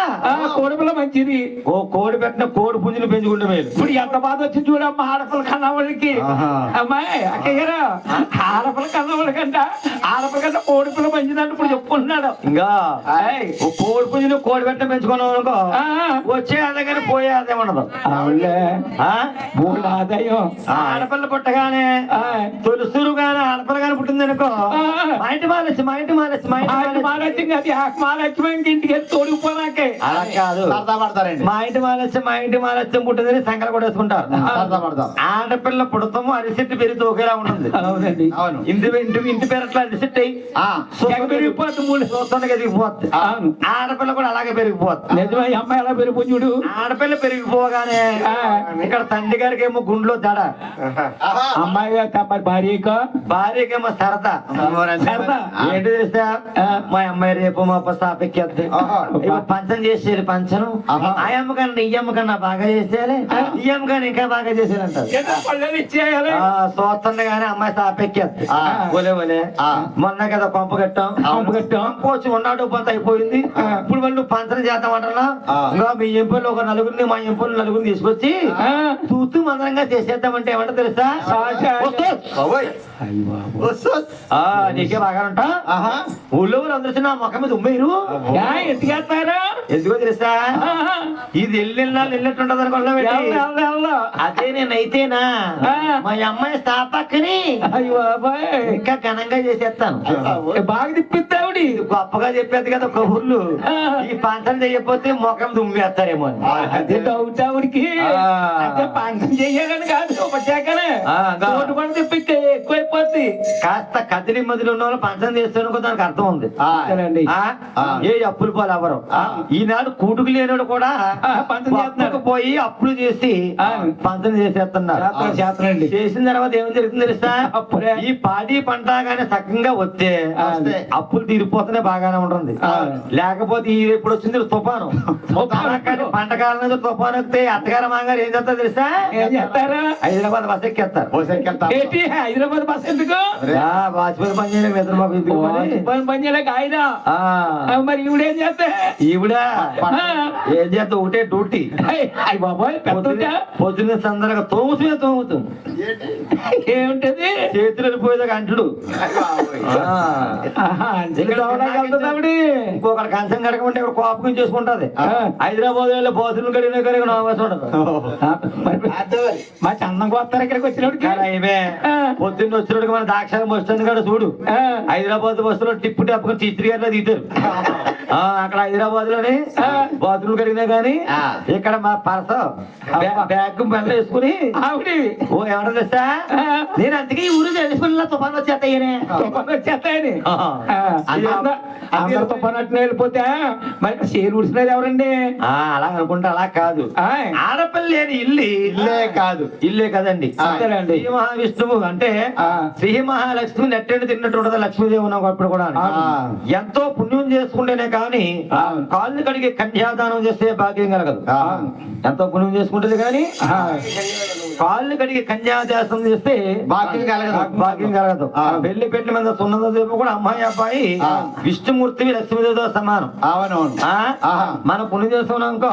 కోడిపిల్ల మంచిది. ఓ కోడి పెట్టిన కోడి పుంజులు పెంచుకుంటే మేలు. ఇప్పుడు ఎంత బాధ వచ్చి చూడమ్మా ఆడపిల్ల కన్నవాళ్ళకి. ఆహా. అమ్మాయి అక్కయ్యారా ఆడపిల్ల కన్నవాళ్ళ కంట ఆడపిల్ల కంటే కోడి పిల్ల మంచిదంటే ఇప్పుడు చెప్పుకుంటున్నాడు. ఇంకా ఏయ్. ఓ కోడి పుంజులు కోడి పెట్టిన పెంచుకున్నాం అనుకో, ఆ, వచ్చే అదే కానీ పోయే అదే ఉండదు. అవునులే. ఆ? మూడు ఆదాయం. ఆడపిల్ల పుట్టగానే ఆ, తొలుసురు గాని ఆడపిల్ల గాని పుట్టింది అనుకో, ఆ. మా ఇంటి మాలచ్చి మా ఇంటి మాలచ్చి మా ఇంటి ఆకి మాలచ్చి. మాలచ్చింది అది ఆకి మాలచ్చి ఇంటికి వెళ్ళి తోడిపోనాకే. అలా కాదు, సరదా పడతారండి. మా ఇంటి మాలచ్చి మా ఇంటి మాలచ్యం పుట్టిందని సంకలు కూడా వేసుకుంటారు. సరదా పడతాం. ఆడపిల్ల పుడతాము అరిసెట్టు పెరిగితే ఒకేలా ఉంటుంది. అవునండి. అవును. ఇంటి పేరు అట్లా అరిసెట్టు పెరిగిపోతుంది మూడు. చూస్తుండగా ఎదిగిపోద్ది. అవును. ఆడపిల్ల కూడా అలాగే పెరిగిపోద్ది. నిజమే ఈ అమ్మాయి ఎలా పెరిగిపోయి చూడు. ఆడపిల్ల పెరిగిపోగానే ఆ. ఇక్కడ తండ్రి గారికి ఏమో గుండెలో దడ, అమ్మాయి మరి భార్యకో భార్యకేమో సరదా. సరదా. ఏంటి తెలుసా? ఆ. మా అమ్మాయి రేపు మా సాపెక్కేద్ది. ఆహా. పంచం చేసేది పంచను. ఆహా. ఆ అమ్మ కన్నా ఈ అమ్మ కన్నా బాగా చేసేయాలి, ఈ అమ్మ కన్నా ఇంకా బాగా చేసేయాలంటారు. ఏదో పళ్ళని ఇచ్చేయాలి. చూస్తుండే గానీ అమ్మాయి సాపెక్కేద్ది. ఆ. ఒలే ఒలే ఆ. మొన్న కదా పంపు కట్టాం. పంపు కట్టాం. పంపోచి ఉన్నాడు పంత అయిపోయింది. ఇప్పుడు వాళ్ళు పంచం చేద్దామంటారా? ఆ. ఇంకా మీ ఎంపీలు ఒక నలుగురిని మా ఎంపీలు నలుగురిని తీసుకొచ్చి ఆ. తూతూ మందరంగా చేసేద్దామంటే ఏమంటే తెలుసా? సాచా. వస్తూ. ఆ, నీకే బాగా ఉంటా. ఆహా. ఊళ్ళో అందరూ నా ముఖం మీద ఉమ్మేరు. ఎత్తుకెళ్తారా? ఎందుకో తెలుసా? ఇది వెళ్ళినట్టుంటది అనుకున్నా. అదే నేనైతేనా ఆ. మా అమ్మాయి స్థాపక్కని అయ్యో బాబాయ్. ఇంకా ఘనంగా చేసేస్తాను. బాగా తిప్పిద్దావిడి. ఇది గొప్పగా చెప్పేది కదా కబుర్లు. ఆ. ఈ పంచం చేయకపోతే ముఖం దుమ్మేస్తారేమో అని. అదే డౌట్ ఆవిడికి. ఆ. అంటే పంచం చెయ్యాలని కాదు ఉపచాకనే. ఆ, గా. తోటి పని తిప్పి ఎక్కువైపోద్ది. కాస్త కదిలి మధ్యలో ఉన్న వాళ్ళు పంచం చేస్తాను దానికి అర్థం ఉంది. అంతేనండి. ఆ? ఆ. ఏ అప్పులు పాలు ఎవరు ఈనాడు కూటుకు లేనివాడు కూడా పంచం చేస్తున్నాడు. పోయి అప్పులు చేసి ఆ. పంచం చేసేస్తున్నారు. చేస్తానండి. చేసిన తర్వాత ఏం జరుగుతుంది తెలుసా? అప్పుడే. ఈ పాడి పంట గానీ సక్కంగా వస్తే అప్పులు తీరిపోతేనే బాగానే ఉంటుంది. ఆ. లేకపోతే ఈ ఇప్పుడు వచ్చింది తుఫాను. కానీ పంట కాలం నుంచి తుఫాను వస్తే అత్తగారు మాగారు ఏం చేస్తారు తెలుసా? ఏం చేస్తారా? హైదరాబాద్ బస్ ఎక్కేస్తారు. ఏంటి హైదరాబాద్ బస్ ఎందుకు? వాజ్పేయి పని చేయడం నిద్రబాబు ఎందుకు మరి? పని చేయలేక ఆయన. ఆ. మరి ఈవిడేం చేస్తే? ఈవిడ ఏం చేస్తా ఒకటే డ్యూటీ. అయ్యి బాబాయ్ పెద్ద పొద్దున్న సందర్గా తోముతుంది. ఏముంటది? చేతులు వెళ్ళిపోయేదాకా అంటుడు. ఇంకొకటి కంచం కడగమంటే ఇక్కడ కోపం చేసుకుంటది. హైదరాబాద్ వెళ్ళి బాత్రూమ్ కడిగినా కడిగిన అవసరం ఉండదు. మా చందంగా వస్తారు ఇక్కడికి వచ్చినప్పుడు. కానీ అయిపోయి పొద్దున్న వచ్చినప్పుడు మన దాక్షారం బస్ స్టాండ్ కాడ చూడు. హైదరాబాద్ బస్సులో టిప్పు టప్పుకొని చిత్రి గారిలో దిగుతారు. అక్కడ హైదరాబాద్ లోనే బాత్రూమ్ కడిగినా గానీ ఇక్కడ మా పర్స బ్యాగ్ మెల్ల వేసుకుని ఆవిడ ఓ ఏమంటారు తెలుసా? నేను అందుకే ఈ ఊరు తెలుసుకుని తుఫాను వచ్చేస్తాయనే. తుఫాను వచ్చేస్తాయని అందరు తుఫాను అట్లా వెళ్ళిపోతే మరి షేర్ ఉడిసినది ఎవరండి? అలా అనుకుంటే అలా కాదు. ఆడపిల్ల లేని ఇల్లే కాదు, ఇల్లే కదండి. అంతేనండి. శ్రీ మహావిష్ణువు అంటే శ్రీ మహాలక్ష్మి నెట్టండి తిన్నట్టు ఉండదు. లక్ష్మీదేవి ఉన్నాం అప్పుడు కూడా ఎంతో పుణ్యం చేసుకుంటేనే కానీ కాళ్ళు కడిగి కన్యాదానం చేస్తే భాగ్యం కలగదు. ఎంతో పుణ్యం చేసుకుంటేనే కానీ కాళ్ళు కడిగి కన్యాదానం చేస్తే భాగ్యం కలగదు. పెళ్లి పెళ్లి మీద సున్నదేమో కూడా అమ్మాయి అబ్బాయి విష్ణుమూర్తివి లక్ష్మీదేవితో సమానం. అవునవును. మనం పుణ్యం చేసుకున్నాక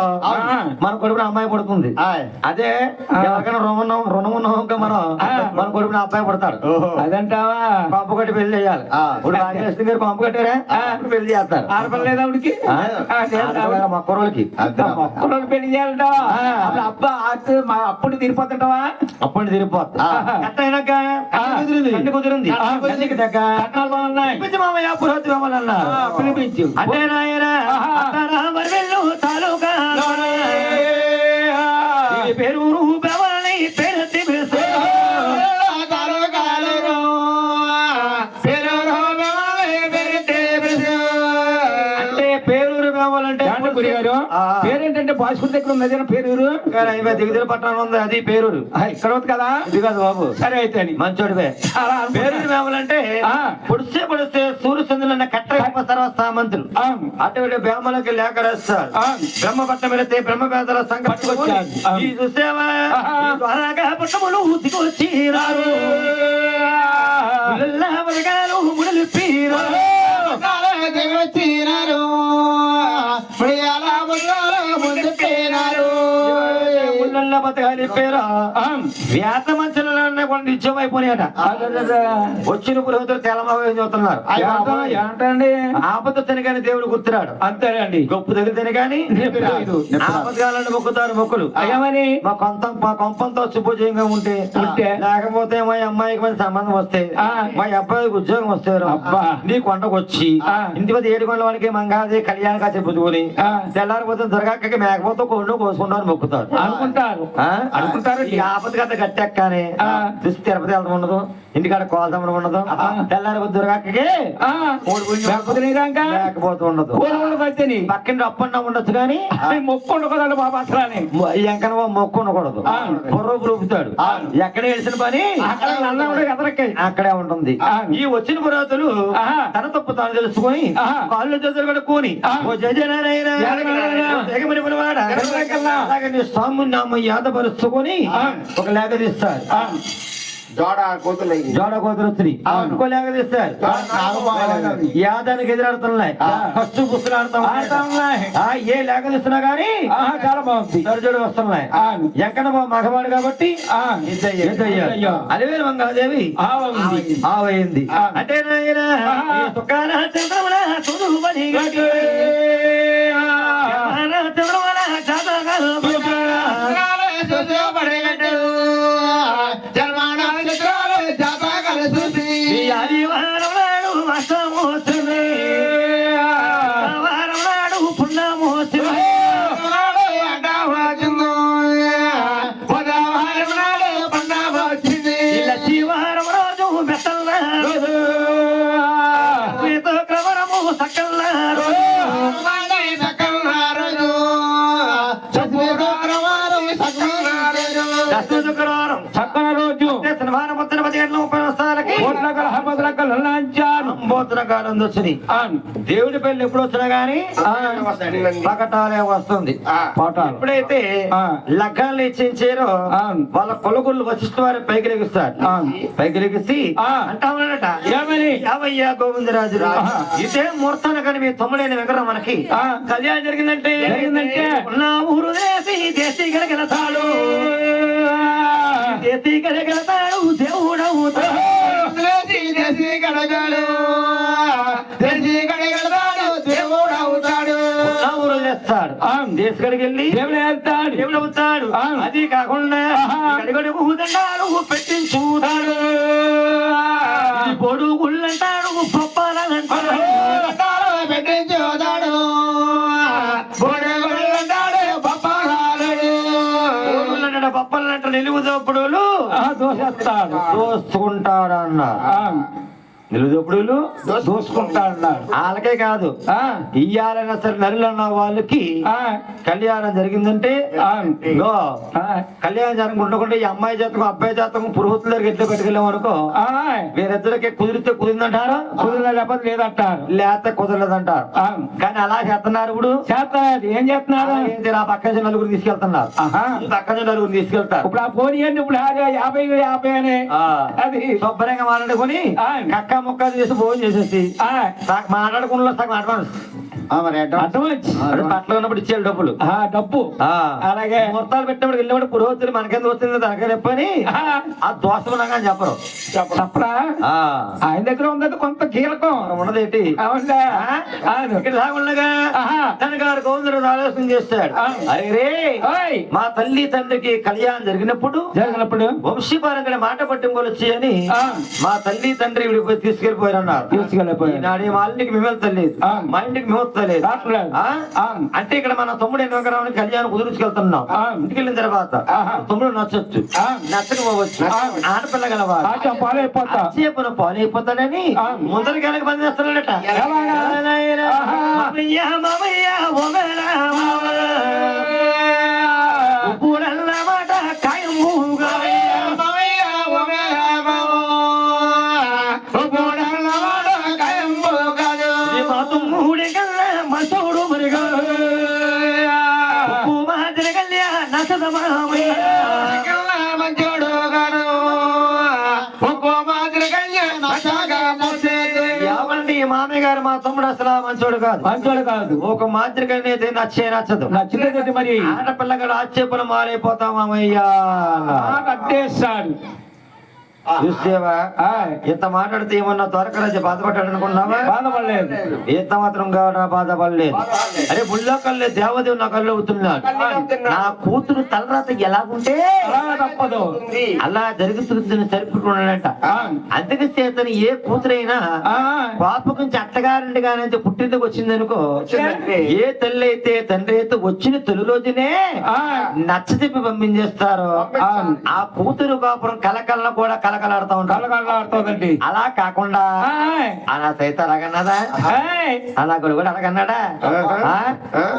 మన కొడుకున అమ్మాయి పడుతుంది. అదే ఎవరికైనా రుణం ఉన్నాక మన కొడుకున అబ్బాయి పడతాడు. అదంటావా? పంపు కట్టి పెళ్లి చేయాలి. ఇప్పుడు రాజేశ్వరి గారు పంపు కట్టారా? పెళ్లి చేస్తారు. ఆడపడలేదు ఆవిడికి. చేయాలి మొక్కరోళ్ళకి మొక్కలు పెళ్లి చేయాలంట అప్పుడు అబ్బా అప్పుడు తిరిగిపోతుంటావా అప్పుడు తిరిగిపోతా అయినాక కంటి కుదిరింది కట్నాలు బాగున్నాయి పిలిపించు మామయ్య పురోహితు మామయ్య పిలిపించు అంటే నాయన తాలూకా పేరు బెవలని పేరు అంటే పేరూరు బేవాలంటే గారు పేరేంటంటే బాసుకుడి దగ్గర ఉన్నది పేరూరు దిగుదల పట్టణం ఉంది అది పేరూరు ఇక్కడ ఉంది కదా ఇది కాదు బాబు సరే అయితే మంచోడివే పేరూరు బేమలంటే పొడిస్తే సూర్యచంద్రులన్న కట్ట సర్వస్థామంతులు అటువంటి బేమలకి లేఖ రాస్తారు బ్రహ్మపట్నం వెళితే బ్రహ్మవేదల సంఘం పట్టుకొచ్చారు ఈ చూసేవా పుట్టములు దిగొచ్చి రారు ముడలిప్పిరు బతకాలిపోయారా వ్యాత మంచులనే కొన్ని నిత్యమైపోయాట వచ్చిన పురోహితులు తెలమని చూస్తున్నారు ఏంటండి ఆపద తినగాని దేవుడు గుర్తురాడు అంతేనండి గొప్ప తగిలితేనే గాని ఆపదగాలని మొక్కుతారు మొక్కులు అయ్యమని మా కొంపంతో శుభోజయంగా ఉంటే లేకపోతే మా అమ్మాయికి మంచి సంబంధం వస్తే మా అబ్బాయికి ఉద్యోగం వస్తే అబ్బా నీ కొండకు వచ్చి ఇంటి వద్ద 7 కొండల వాడికి మంగాది కళ్యాణ కాసి పుచ్చుకొని తెల్లారిపోతే దొరకకి మేకపోతే కొండ కోసుకుంటారు మొక్కుతారు అనుకుంటారు ఈ ఆపద కథ కట్టెక్కనే చూసి తిరుపతి వెళ్తాం ఉండదు ఇంటికాడ కోల్దమ్మడం ఉండదు తెల్లారి దొరకకి లేకపోతే ఉండదు పక్కన అప్పండా ఉండొచ్చు కానీ మొక్కు ఉండకూడదు బాబా అసలు ఎంకన మొక్కు ఉండకూడదు పొర్రపు రూపుతాడు ఎక్కడ వేసిన పని అక్కడే ఉంటుంది ఈ వచ్చిన పురోహితులు తన తప్పు తాను తెలుసుకొని కాళ్ళు చేతులు కూడా కూని స్వామి నామ యాదపరుచుకొని ఒక లేఖ తీస్తారు జోడ కోతులు ఇంకో లేఖ తీస్తారు యాదానికి ఎదురాడుతున్నాయి ఫస్ట్ పుస్తకాడుతున్నాయి ఏ లేఖ తీస్తున్నా గానీ చాలా బాగుంది దర్జోడు వస్తున్నాయి ఎక్కడ మగవాడు కాబట్టి అలివేలు మంగాదేవి ఆవయింది అంటే ఆదివారం నాడు అష్టమోత్సవే వారం నాడు పుణ్యమోత్సవే శివారం రోజు మెత్తల్లారు క్రమరము సకల్లారు శుక్రవారం చక్కన రోజు శనివారం మొత్తం 10 గంటల 30 నిమిషాలకి దేవుడి పెళ్లి ఎప్పుడు వచ్చినా గానీ పకటాలే వస్తుంది. ఎప్పుడైతే లగ్గాలు నిశ్చయించారో వాళ్ళ కొలుగుళ్ళు వశిష్ఠ వారి పైకి లెగిస్తారు. పైకి లెగిసి అంటా ఉన్నాడట, యావయ్యా గోవిందరాజు ఇదే ముహూర్తాన్ని కానీ మీ తమ్ముడైన వెంకట మనకి కళ్యాణం జరిగిందంటే నా ఊరు దేశీ గడగలతాడు దేశీ గడగలతాడు దేవుడవుతాడు దేశగడికి వెళ్ళి దేవుడు వెళ్తాడు, దేవుడు అవుతాడు. అది కాకుండా గడిగడుగు దండాలు పెట్టించుతాడు, పొడు గుళ్ళంటాడు, పప్పాలంటాడు, పెట్టించుతాడు, పప్పలంటాడు, నిలువు దోపుడులు దోసుకుంటాడు అన్నారు. నిలుదొప్పుడులు దోసుకుంటాడన్నారు. వాళ్ళకే కాదు, ఇయ్యాలన్నా సరే నరులు అన్న వాళ్ళకి కళ్యాణం జరిగిందంటే కళ్యాణం జరగకుంటే ఈ అమ్మాయి జాతకం అబ్బాయి జాతకం పురోహితుల దగ్గర ఎట్లా పెట్టుకెళ్ళాం అనుకో వీరిద్దరికి కుదిరితే కుదిరిందంటారు, కుదిరలేకపోతే లేదంటారు, లేకపోతే కుదరలేదంటారు. కానీ అలా చేస్తున్నారు. ఇప్పుడు చేస్తున్నారు. ఏం చేస్తున్నారు? ఆ పక్క నుంచి నలుగురు తీసుకెళ్తున్నారు, పక్క నుంచి నలుగురు తీసుకెళ్తారు. ఇప్పుడు ఆ ఫోన్ ఇవ్వండి, ఇప్పుడు 50 అని అది శుభ్రంగా మాట్లాడుకొని కక్క ముక్క చేసి భోజనం చేసేసి మాట్లాడుకున్న సగం అడ్వాన్స్ మరి అడ్వాన్స్ అది పట్ల ఉన్నప్పుడు ఇచ్చేయాలి డబ్బులు. డబ్బు అలాగే ముహూర్తాలు పెట్టినప్పుడు వెళ్ళినప్పుడు పురోహితులు మనకెందుకు వస్తుంది తనకే చెప్పని ఆ దోషమునగా చెప్పరు. చెప్పరా ఆయన దగ్గర ఉన్నది కొంత కీలకం ఉన్నదేంటి అవునా ఉండగా తన గారు గోవిందుడు ఆలోచన చేస్తాడు. అరే మా తల్లి తండ్రికి కళ్యాణం జరిగినప్పుడు వంశీపారంగా మాట పట్టింపులు అని మా తల్లి తండ్రి విడిపోయి తీసుకెళ్లిపోయారన్నారు. ఈనాడు మా ఇంటికి మేము వెళ్తలేదు, మా ఇంటికి మేము వస్తలేదు అంటే ఇక్కడ మన తమ్ముడు ఎన్నికరావుని కళ్యాణం కుదుర్చుకెళ్తున్నాం. ఇంటికి వెళ్ళిన తర్వాత తమ్ముడు నచ్చొచ్చు, నచ్చకపోవచ్చు, ఆడపిల్ల గలవాడు పాలైపోతాడని ముందరికి వెనక పని చేస్తున్నాడట. మాట కాయముగా మూడే కల్లా మసోడు మరిగా కళ్యా నసదమా మామయ్య గారు మా తమ్ముడు అసలు మంచోడు కాదు. ఒక మాదిరిగానే నచ్చదు. నచ్చలేదు మరి ఆడపిల్లగాడు ఆక్షేపణ మారైపోతాం మామయ్య కట్టేస్తాడు. చూసేవా ఇంత మాట్లాడితే ఏమన్నా త్వరకరాజు బాధపడ్డాడు అనుకున్నావా? బాధపడలేదు. ఎంత మాత్రం కావడా బాధపడలేదు. అరే బుల్లో కళ్ళే దేవదేవుడు నా కళ్ళు అవుతున్నాడు. నా కూతురు తలరాత ఎలాగుంటే తప్పదు అలా జరుగుతుందని సరిపుకున్నాడంట. అందుకే చేతని ఏ కూతురైనా పాపకం అత్తగారండి కానీ పుట్టిందుకు వచ్చింది అనుకో, ఏ తల్లి అయితే తండ్రి అయితే వచ్చిన తొలి రోజునే నచ్చ చెప్పి పంపించేస్తారు. ఆ కూతురు కాపురం కలకల్లా కూడా కలకలాడుతూ కలకలాడుతుందండి. అలా కాకుండా అలా సైతం అలాగన్నదా అలా కూడా అలాగన్నాడా?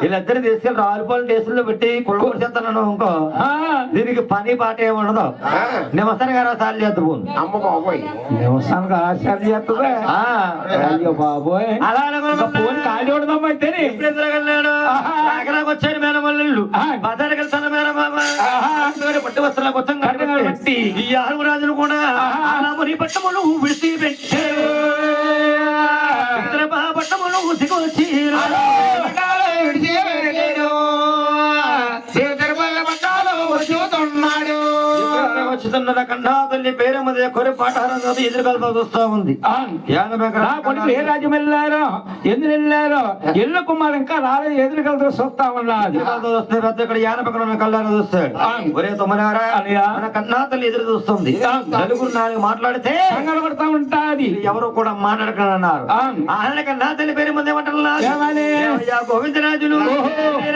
వీళ్ళిద్దరు తీసుకెళ్ళి రావులపాలెం స్టేషన్ లో పెట్టి కుళ్ళ చేస్తున్నాను ఇంకో దీనికి పని పాట ఏమి ఉండదు. నిమసాని గారు సార్లు చేద్దాం అమ్మ బాబోయ్ నిమసానికి ఆశాలు చేస్తుందా? అయ్యో బాబోయ్ అలా ఫోన్ ఖాళీ ఉండదాం అయితే ఎప్పుడెళ్ళాడు అక్కడికి వచ్చాడు మేనమల్లు బజార్కి వెళ్తాను మేనమామ పట్టు వస్త్రాల కొత్త బట్టి ఈ ఆరుగురాజును కూడా ముని పట్టములు విడిచి పెట్టారు. పట్టములు ఉసికొచ్చి వచ్చుతున్న కండా తల్లి పేరు మీద కొరి పాఠారం ఎదురుకలతో చూస్తా ఉంది. ఏ రాజ్యం వెళ్ళారో ఎందుకు వెళ్ళారో ఎల్లు కుమార్ ఇంకా రాలేదు ఎదురుకలతో చూస్తా ఉన్నాడు. ఇక్కడ యానపక్కన కళ్ళారా చూస్తాడు. ఒరే తొమ్మిదారా మన కన్నా తల్లి ఎదురు చూస్తుంది. నలుగురు నాలుగు మాట్లాడితే పడతా ఉంటాది. ఎవరు కూడా మాట్లాడకన్నారు. ఆయన కన్నా తల్లి పేరు మీద ఏమంటారు గోవిందరాజులు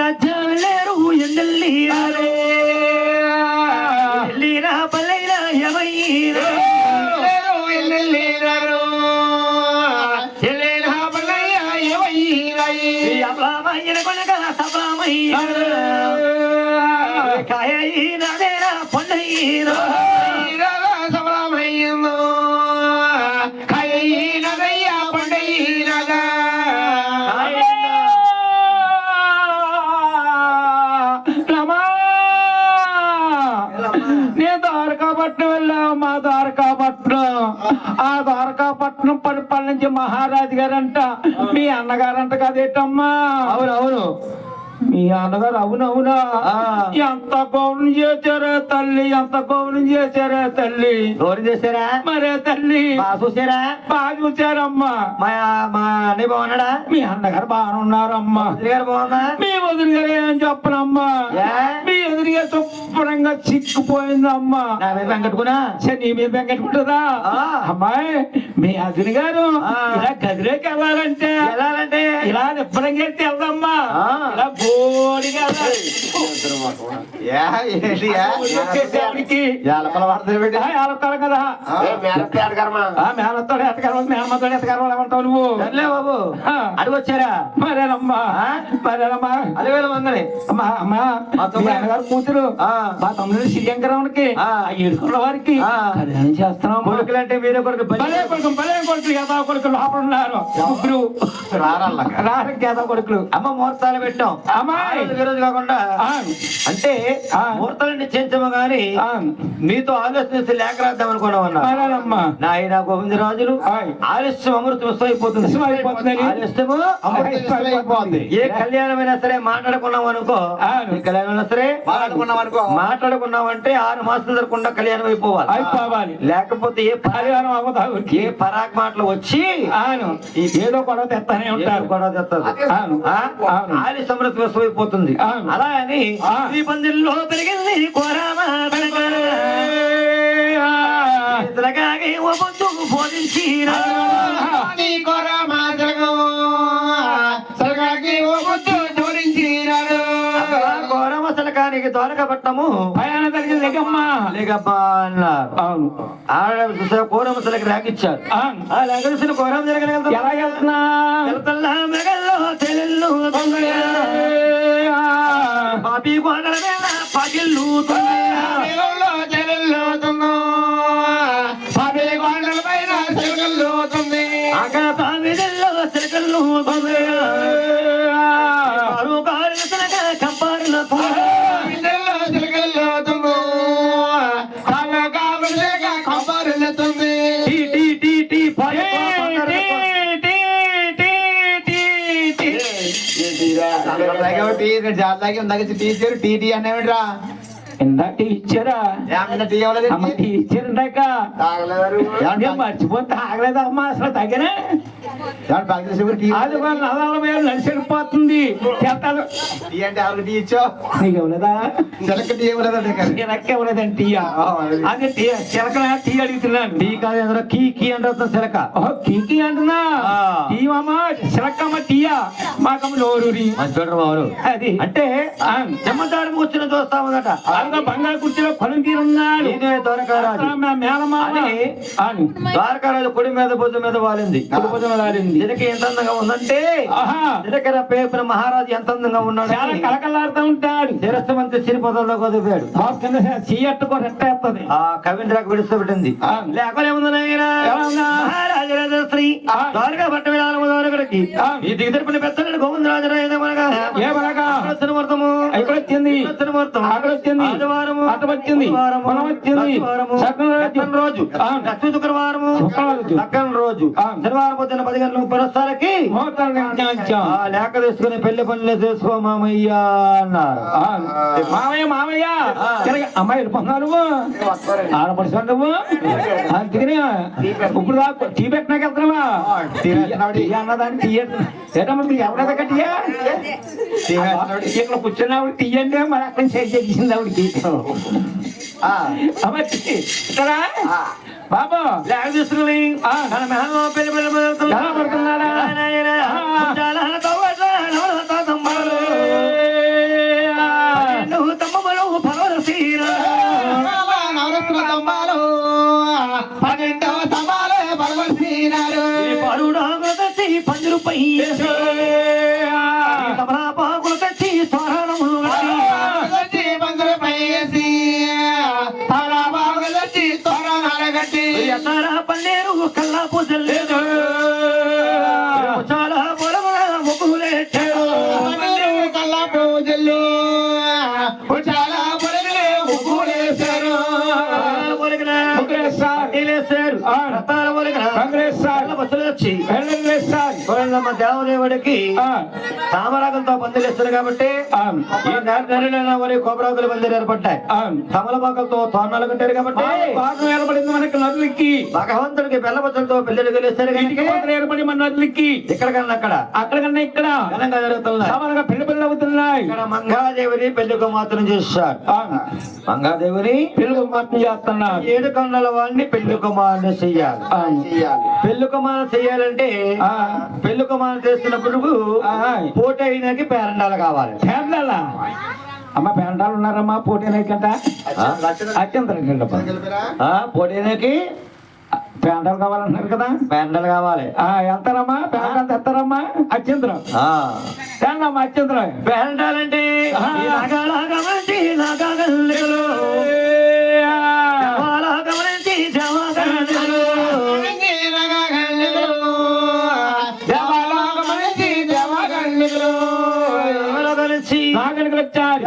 రాజ్యాలు లేరు ఎందెల్లీరారు ఎల్లీరా పల్లైరా ఎవరైనా పండయ్యో ద్వారకాపట్నం వెళ్ళాము. మా ద్వారకాపట్నం ఆ ద్వారకాపట్నం పరిపాలించే మహారాజు గారంట మీ అన్నగారంట కదేటమ్మా? అవునవును మీ అన్నగారు అవునవునా ఎంత గౌరవం చేశారా తల్లి, ఎంత గౌరవం చేశారా తల్లి. గౌరవం చేశారా మరే తల్లి బాగా చూసారా? బాగా చూసారమ్మా. మా అన్నయ్య బాగున్నాడా? మీ అన్నగారు బాగున్నారమ్మా. గారు బాగున్నా? మీ వదిలి గారు ఏం చెప్పనమ్మా, మీ ఎదురుగా శుభ్రంగా చిక్కుపోయిందమ్మా. నా మీద వెంకట్టుకున్నా నీ మీద వెంకట్టుకుంటుందా అమ్మాయి? మీ అదిని గారు ఇలా గదిలోకి వెళ్ళాలంటే ఇలా నిబ్బరంగా వెళ్దామ్మా, ఇలా బోడిగా కదా మేనత్తోడు ఎత్తగలవాలి, మేనమ్మతోడు ఎత్తగలవాలి ఏమంటావు నువ్వు? బాబు అడిగి వచ్చారా? మరేనమ్మా మరేనమ్మా అదివేల మందని అమ్మగారు కూతురు మా తమ్ముడు శ్రీశంకరావునికి ఏడుకున్న వారికి కళ్యాణం చేస్తున్నాం. కొడుకులు అంటే మీరే కొడుకు భలే కొడుకులు గేదా కొడుకులు లోపల ఉన్నారు ముగ్గురు రారు గేదా కొడుకులు. అమ్మ ముహూర్తాలు పెట్టాం. అమ్మాయి రోజు అంతేకాకుండా అంటే ముహూర్తాలు నిశ్చయించము గాని మీతో ఆలోచన లేక రాద్దాం అనుకున్నామన్నా నాయన గోవిందరాజులు ఆలస్యం అమృతం అయిపోతుంది ఆలస్యము అమృతం. ఏ కళ్యాణమైనా సరే మాట్లాడుకున్నాం అనుకో, ఏ కళ్యాణమైనా సరే మాట్లాడుకున్నామంటే 6 మాసాలు జరగకుండా కళ్యాణం అయిపోవాలి. లేకపోతే ఏ పరిహారం అవ్వదు. ఏ పరాక్ మాటలు వచ్చి ఏదో గొడవ తెస్తానే ఉంటారు, గొడవ తెస్తారు. ఆలి సమృద్ధి అయిపోతుంది. అలా అని ఈ పందిల్లో పెరిగింది బోధించి కోరమసలకానికి దొరకబట్టము భయాన తగ్గి లేకమ్మా లేకమ్మా అన్నారు. అవును, ఆడ కోరమసలకి రాకిచ్చారు. ఆ లేకసిన కోరం జరగగలుగుతా ఎలా వెళ్తున్నా వెళ్తున్నా మెగల్లో తెలు పాపి కోనల మీద పగిల్లు జాతకి ఉందాక టీచర్ టీటీ అనేవిడ్రా టీచరా టీచర్ మర్చిపోతే తాగలేదమ్మా అసలు తగ్గనే నడిచిపోతుంది. నీకు ఇవ్వలేదా? చిలక ఇవ్వలేదండి టీయా. అదే చిలక టీ అడుగుతున్నాను. టీ కాదు కీ కీ అంటున్నా చిలక కీ అంటున్నా. టీ అమ్మా చిలకమ్మ టీయా మాకమ్మ నోరూరి చూడరు. అది అంటే జమ్మదారు కూర్చుని చూస్తా ఉందట. బంగారు కుర్చీలో కొలం తీరున్నాడు ద్వారకారాజు కొడి మీద భుజం మీద వాలింది. కొడి భుజం మీద వాలింది. ఇదకి ఎంత అందంగా ఉందంటే ఇదకర పేపర్ మహారాజు ఎంత అందంగా ఉన్నాడు. చాలా కలకలాడుతూ ఉంటాడు. శిరస్సు మంత్రి సిరిపదంలో కొదిపాడు. చీయట్టుకో రెట్టేస్తుంది. ఆ కవింద్రకు విడిచిపెట్టింది. లేకపోతే మహారాజరాజశ్రీ ద్వారకా పట్ట విధానముడికి ఈ దిగదర్పిన పెద్దలు గోవిందరాజు ఏమనగా ముహూర్తము ఇక్కడ వచ్చింది. ముహూర్తం అక్కడ వచ్చింది. అటు వచ్చింది. మనం వచ్చింది రోజు శుక్రవారము లక్కన రోజు శనివారం పొద్దున్న 10 గంటల 30 నిమిషాలకి లేక తీసుకుని పెళ్లి పనులు చేసుకో మామయ్య అన్నారు. మామయ్య మామయ్య అమ్మాయి వెళ్ళిపోతున్నావు నువ్వు ఆడపడుచున్నావు నువ్వు. అందుకని ఇప్పుడు టీ పెట్టినాక వెళ్తున్నావా? అన్నదాన్ని టీ ఏటమ్మా ఎవరైనా కట్టియా ఇక్కడ కూర్చున్నావు టీ అంటే మరి అక్కడ చేసింది ఆవిడకి. బాబా లేక తీసుకుని పెళ్లి పడుతున్నాడా నువ్వు తమ్మలు పరవరసీరా పరుడాకులు తెచ్చి పందిరుపై తమలాపాకులు తెచ్చి స్వరణములు పల్లేరు కల్లా పూజలేదు చాలా పొలముల ముగ్గులే కల్లా పూజలు చాలా పొలములే ముగ్గులేశారు. దేవదేవుడికి తామరాకులతో పందిలేస్తారు కాబట్టి కొబ్బరాకులు పందిలు ఏర్పడ్డాయి. తమలపాకులతో తోరణాలు కట్టారు కాబట్టి ఏర్పడింది మనకి నదులకి. భగవంతుడికి బెల్లపచ్చలతో పెళ్లిళ్ళు కలిస్తారు ఏర్పడి మన నదులకి. ఎక్కడికన్నా అక్కడికన్నా ఇక్కడ ఘనంగా జరుగుతున్నాయి. పెళ్లి పెళ్లి అవుతున్నాయి. ఇక్కడ మంగాదేవిని పెళ్లి కుమార్తెను చేశారు. మంగాదేవిని పెళ్లి కుమార్తెను చేస్తున్నారు. 7 కన్నుల వాడిని పెళ్లి కుమారుని చెయ్యాలి. పెళ్లి కుమారు చెయ్యాలంటే పెళ్లి కుమారు చేస్తున్నప్పుడు పోటీ అయినాకి పేరండాలు కావాలి. పేరండాలా అమ్మ పేరండాలు ఉన్నారమ్మా పోటీ అయినాకంట పోటీ అయినాకి పేండాలు కావాలంటున్నారు కదా. పేండాలు కావాలి. వెళ్తారమ్మా పేండాలు తెస్తారమ్మా అత్యంతరం తేండమ్మా అత్యంతరం. పేండాలంటే నాగరికులు వచ్చారు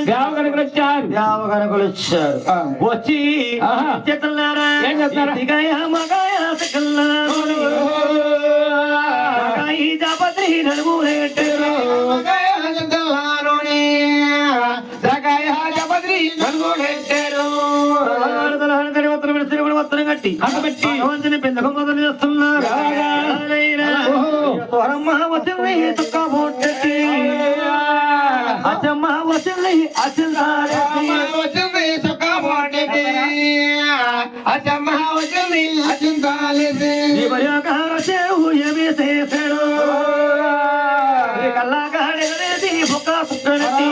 దేవగణకులు వచ్చారు దేవగణకులు వచ్చారు వచ్చి ఆహా. చేస్తున్నారా ఏం చేస్తున్నారా? ఇదిగయ మగయ సకల్లారు. మగయి జాపత్రి నలుగురేటరు. కట్టి భగవంతుని పెందకం మొదలు చేస్తున్నారు. స్వరమ్మ వచ్చింది తుక్క బొట్టెట్టి. అచ్చమ్మ వచ్చింది చేశాడు కల్లాగాడేసి బుక్క కుక్కనట్టి.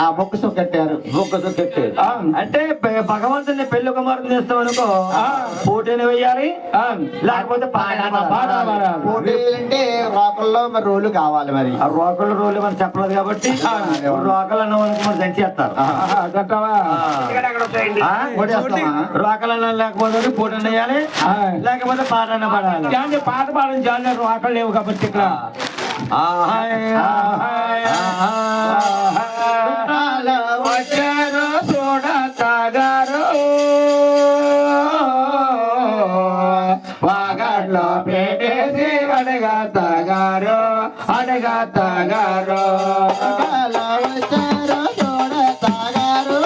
ఆ బొక్క సొక్కెట్టారు. అంటే భగవంతుని పెళ్లి కుమారుని చేస్తాం అనుకో పోటీని వేయాలి లేకపోతే పోటీలంటే రోకల్లో మరి రోలు కావాలి. మరి ఆ రోకళ్ళ రోలు మనం చెప్పలేదు కాబట్టి రోకలు అన్న వాళ్ళకి మరి దంచేస్తారు. రోకలు అన్న లేకపోతే పోటీ వేయాలి లేకపోతే పాట అన్న పడాలి. పాట పాడడం చాలా రోకలు లేవు కాబట్టి ఇక్కడ వచ్చారు చూడతాగారు వాగట్లో పెట్టేసి అడగతాగారు వచ్చారు చూడతాగారు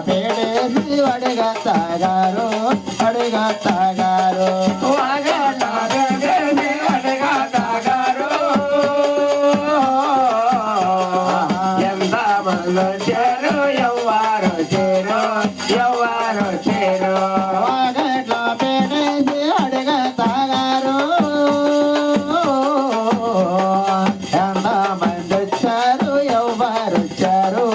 పేడేసి అడగతాగారు ఎంత మంది వచ్చారు ఎవ్వరు చేరు వాగట్లో పేడేసి అడగతాగారు ఎంత మంది వచ్చారు ఎవ్వరు వచ్చారు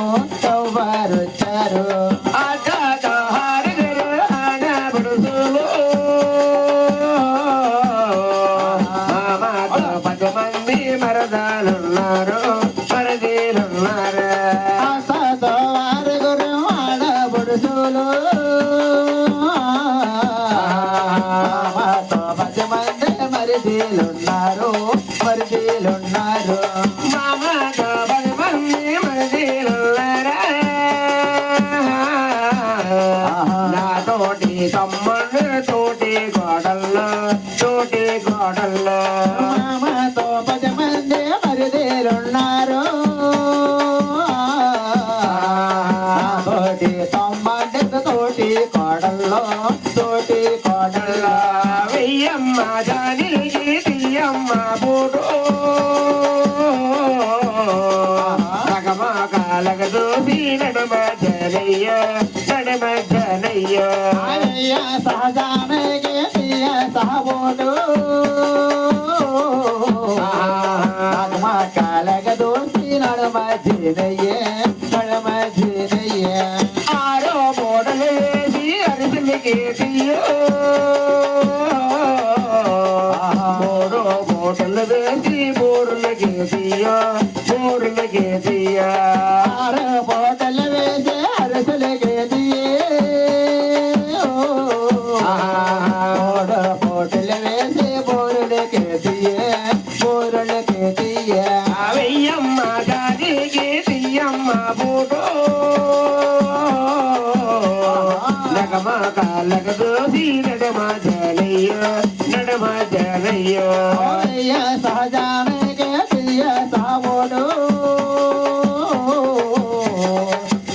మంది మరదలున్నారు ఆరుగురు ఆడబుడుసులు 10 మంది మరిదీలున్నారు మామతో 10 మంది మరదలున్నారా నా తోటి తమ్ముడు తోటి కోడల్లో మామతో 10 మంది మరిదీలున్నారు తోటి తమ్మండి తోటి కోడల్లో వెయ్యమ్మ జానికి తీయమ్మ బోడు రకమాకాలక దోసి నడుమ జనయ్య సహజానికి సహబోడు కాలగ దోసి నడమ జీనయ్యే ఆరో బోడలు వేసి అరిసిలికి తీయో మూడో బోటలు వేసి బోరులకి తీయ ఆరు బోటలు వేసి అరసలకి మూడు బోటలు వేసి బోరులకి వెయ్యమ్మ జాతికి తీయమ్మ బోటో లగమాకాలక దోసి నడమ జనయ్య సహజానికి సహబోడు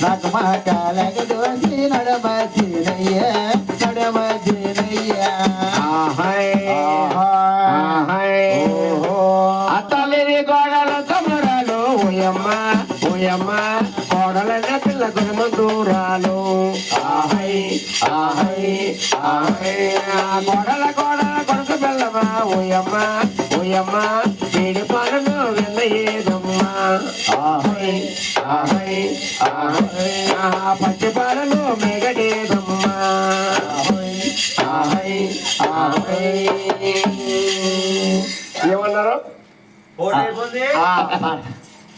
నగమకాలక దోసి నడమ జీనయ్య అత్తలేని గోడల తమరాలు ఓయమ్మ కోడల పిల్ల గురమ దూరాలు కోడల కొడుకు పిల్లమా ఓయమ్మ వేడి పాలను వెళ్ళయేదమ్మా పచ్చి పాలను మెగడేదమ్మా ఏమన్నారు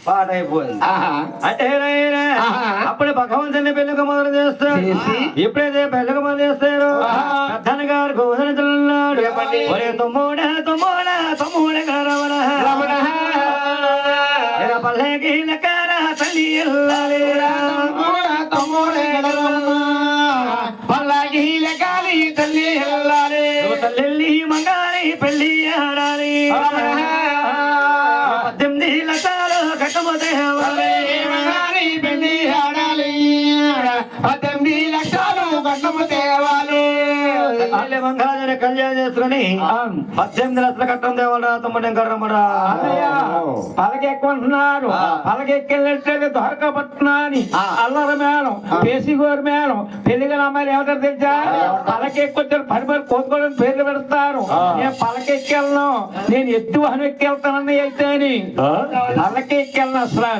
పాట అయిపోయింది. ఆహా. అంటే నాయనా, ఆహా. అప్పుడు భగవంతుని పెళ్ళికి మొదలు చేస్తారు. చేసి ఎప్పుడైతే పెళ్ళికి మొదలు చేస్తారో ఆహా. పెద్దన్న గారు గోధనతున్నాడు. ఏమండి? ఒరే తమ్ముడ తమ్ముడ తమ్ముడ రమణ రమణ. పల్లెకి లకార తల్లి ఎల్లాలి. తమ్ముడే రమణ. పల్లకీల కాలి తల్లి వెళ్ళాలి. తల్లి మంగాలి పెళ్లి ఆడాలి. 18 లక్షలు కట్టమతే మంగారి పెళ్లి ఆడాలి. 18 లక్షలు కట్టము తేవాలి. మంగాళ కళ్యాణం చేసుకుని 18 లక్షలు కట్టం తేవాలరా తమ్ముడు కర్రమ్మరా. పలకెక్కుంటున్నారు. పలకెక్కెళ్ళట్లేదు దొరకబట్టున్నా అని అల్లర మేడం, పేసిగోరు మేడం, పెళ్లిగల అమ్మాయిలు ఏమంటారు తెలుసా? పలకెక్కొచ్చారు, పని పని కోతుకోవడానికి పేర్లు పెడతారు. నేను పలకెక్కెళ్ళను, నేను ఎత్తి వాహనం ఎక్కెళ్తానన్నయ్య అయితే అని. పలకెక్కెళ్ళను అసలు,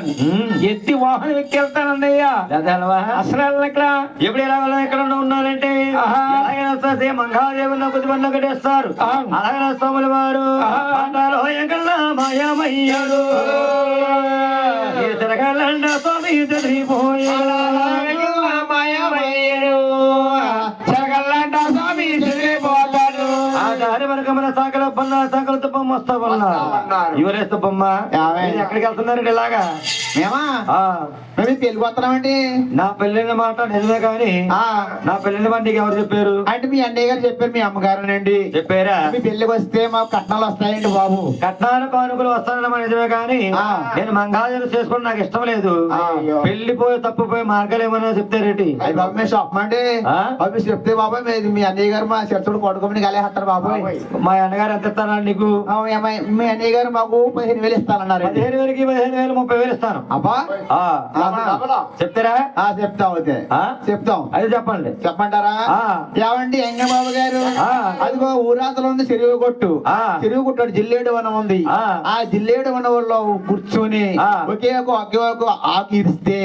ఎత్తి వాహనం ఎక్కెళ్తానన్నయ్య అసలు. ఇక్కడ ఎప్పుడు ఎలా ఎక్కడ ఉన్నారంటే మంగాదేవుని కొద్ది బండ్లు కట్టేస్తారు. అలాగే స్వాముల వారు ఎక్కడా మాయామయ్యాడు. తిరగలండ స్వామి చదిరిపోయాడు. చెరగల్లంట స్వామి చెదిరిపోతాడు. ఆ దారి వరకు మన సాకల బొమ్మ సాకలతో బొమ్మ వస్తా వస్తున్నారు. ఎవరేస్తా బొమ్మ మీరు ఎక్కడికి వెళ్తున్నారండి ఇలాగా? మేమా మేము తెలుగు వస్తున్నామండి. నా పెళ్ళిన మాట నిజమే కానీ నా పెళ్ళిన మాట నీకు ఎవరు చెప్పారు? అంటే మీ అన్నయ్య గారు చెప్పారు, మీ అమ్మగారునండి చెప్పారా? మీ పెళ్లికి వస్తే మాకు కట్నాలు వస్తాయండి బాబు. కట్నాలు కానుకలు వస్తానన్న నిజమే కానీ నేను మంగాళాలు చేసుకోవడం నాకు ఇష్టం లేదు. పెళ్లిపోయి తప్పుపోయి మార్గాలు ఏమన్నా చెప్తారేటి? అయ్యి బాబు మేము చెప్పమండి. బాబు చెప్తే బాబాయ్ మీ అన్నయ్య గారు మా చర్చలు కొడుకోమని కలిగేస్తారు బాబాయ్. మా అన్నగారు ఎంత ఇస్తారా నీకు? మీ అన్నయ్య గారు మాకు 15,000 ఇస్తానన్నారు. 15,000కి 15,000 30,000 ఇస్తాను. అబ్బా చెప్తారా? చెప్తాం అయితే చెప్తాం. అది చెప్పండి. చెప్పంటారా? ఏమండి ఎంగబాబు గారు, అదిగో ఊరాతలో ఉంది చెరువు కొట్టు. చెరువు కొట్టు జిల్లేడు వనం ఉంది. ఆ జిల్లేడు వనంలో కూర్చొని ఒకే ఒక ఆకు ఇస్తే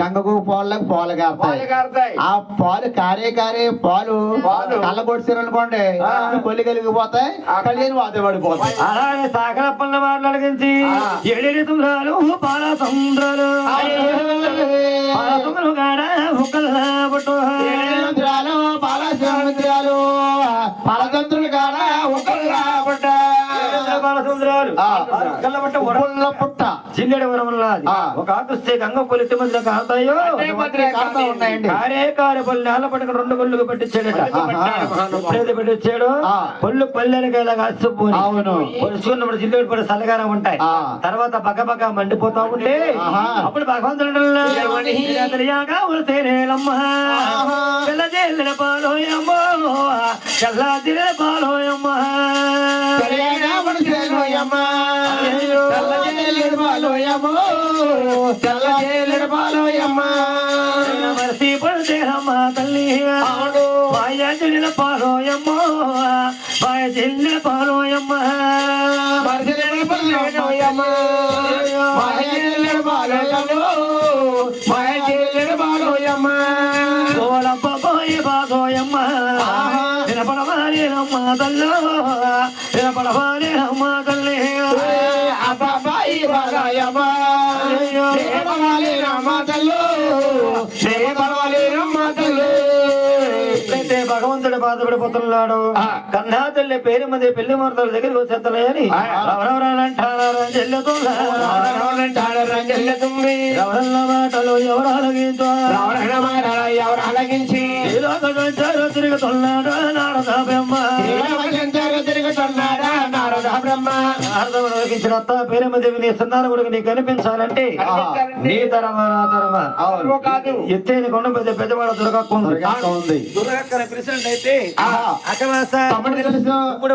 గంగకు పాలకు పాలు కారుతాయి. ఆ పాలు కారే పాలు కళ్ళ కొడిసారు అనుకోండి, కొల్లి కలిగిపోతాయి, కళ్యాణి వాత పడిపోతాయి. అలాగే సాగర పనులు మాట్లాడించి 7 తుంద్రాలు పాల సముద్రాలు గాడ ఒకల్లా బొట్టు పాల సముద్రాలు పాలతంత్రులు కాడ ఒకల్లా బుట్ట బాలసుందరాలు పుట్ట జిల్లెడ వరంలో ఒక ఆకృష్టి గంగ పొలిటి మధ్య కాస్తాయో ఉన్నాయండి. కారే కారే పళ్ళు నేల పట్టుకుని 2 గొల్లుకు పెట్టించాడట. ఎప్పుడైతే పెట్టించాడు పళ్ళు పల్లెలకి ఇలా కాసిపోయి పొలుచుకున్నప్పుడు జిల్లెడు పడి చల్లగానే ఉంటాయి. తర్వాత బగ మండిపోతా ఉంటే అప్పుడు భగవంతుడు ఉడితేనేలమ్మ పిల్ల చెల్లిన పాలోయమ్మ చల్లా తిరిగిన పాలోయమ్మ మరసి పడితేనమ్మ తల్లి మాయ చెల్లిన పాలోయమ్మ మాయ చెల్లిన పాలోయమ్మ బాధోయమ్మ వినపడవాలేనమ్మ తల్లి వినపడవాలేనమ్మ తల్లి ఎప్పుడైతే భగవంతుడు బాధపడిపోతున్నాడు కన్నా తల్లి పేరు మధ్య పెళ్లి ముహూర్తాల దగ్గరికి వచ్చేస్తున్నాయని ఎవరన్న మాటలు ఎవరు అలగించి తిరుగుతున్నాడు నారద బ్రహ్మ పేరు మధ్య వినిస్తున్నారు కూడా నీకు కనిపించాలంటే నీ తరమా నా తరమా ఎత్తైన కొండ పెద్ద పెద్దవాడ దుర్గక్క ఉంది. దుర్గక్కని ప్రెసిడెంట్ అయితే అకవాస ఇప్పుడు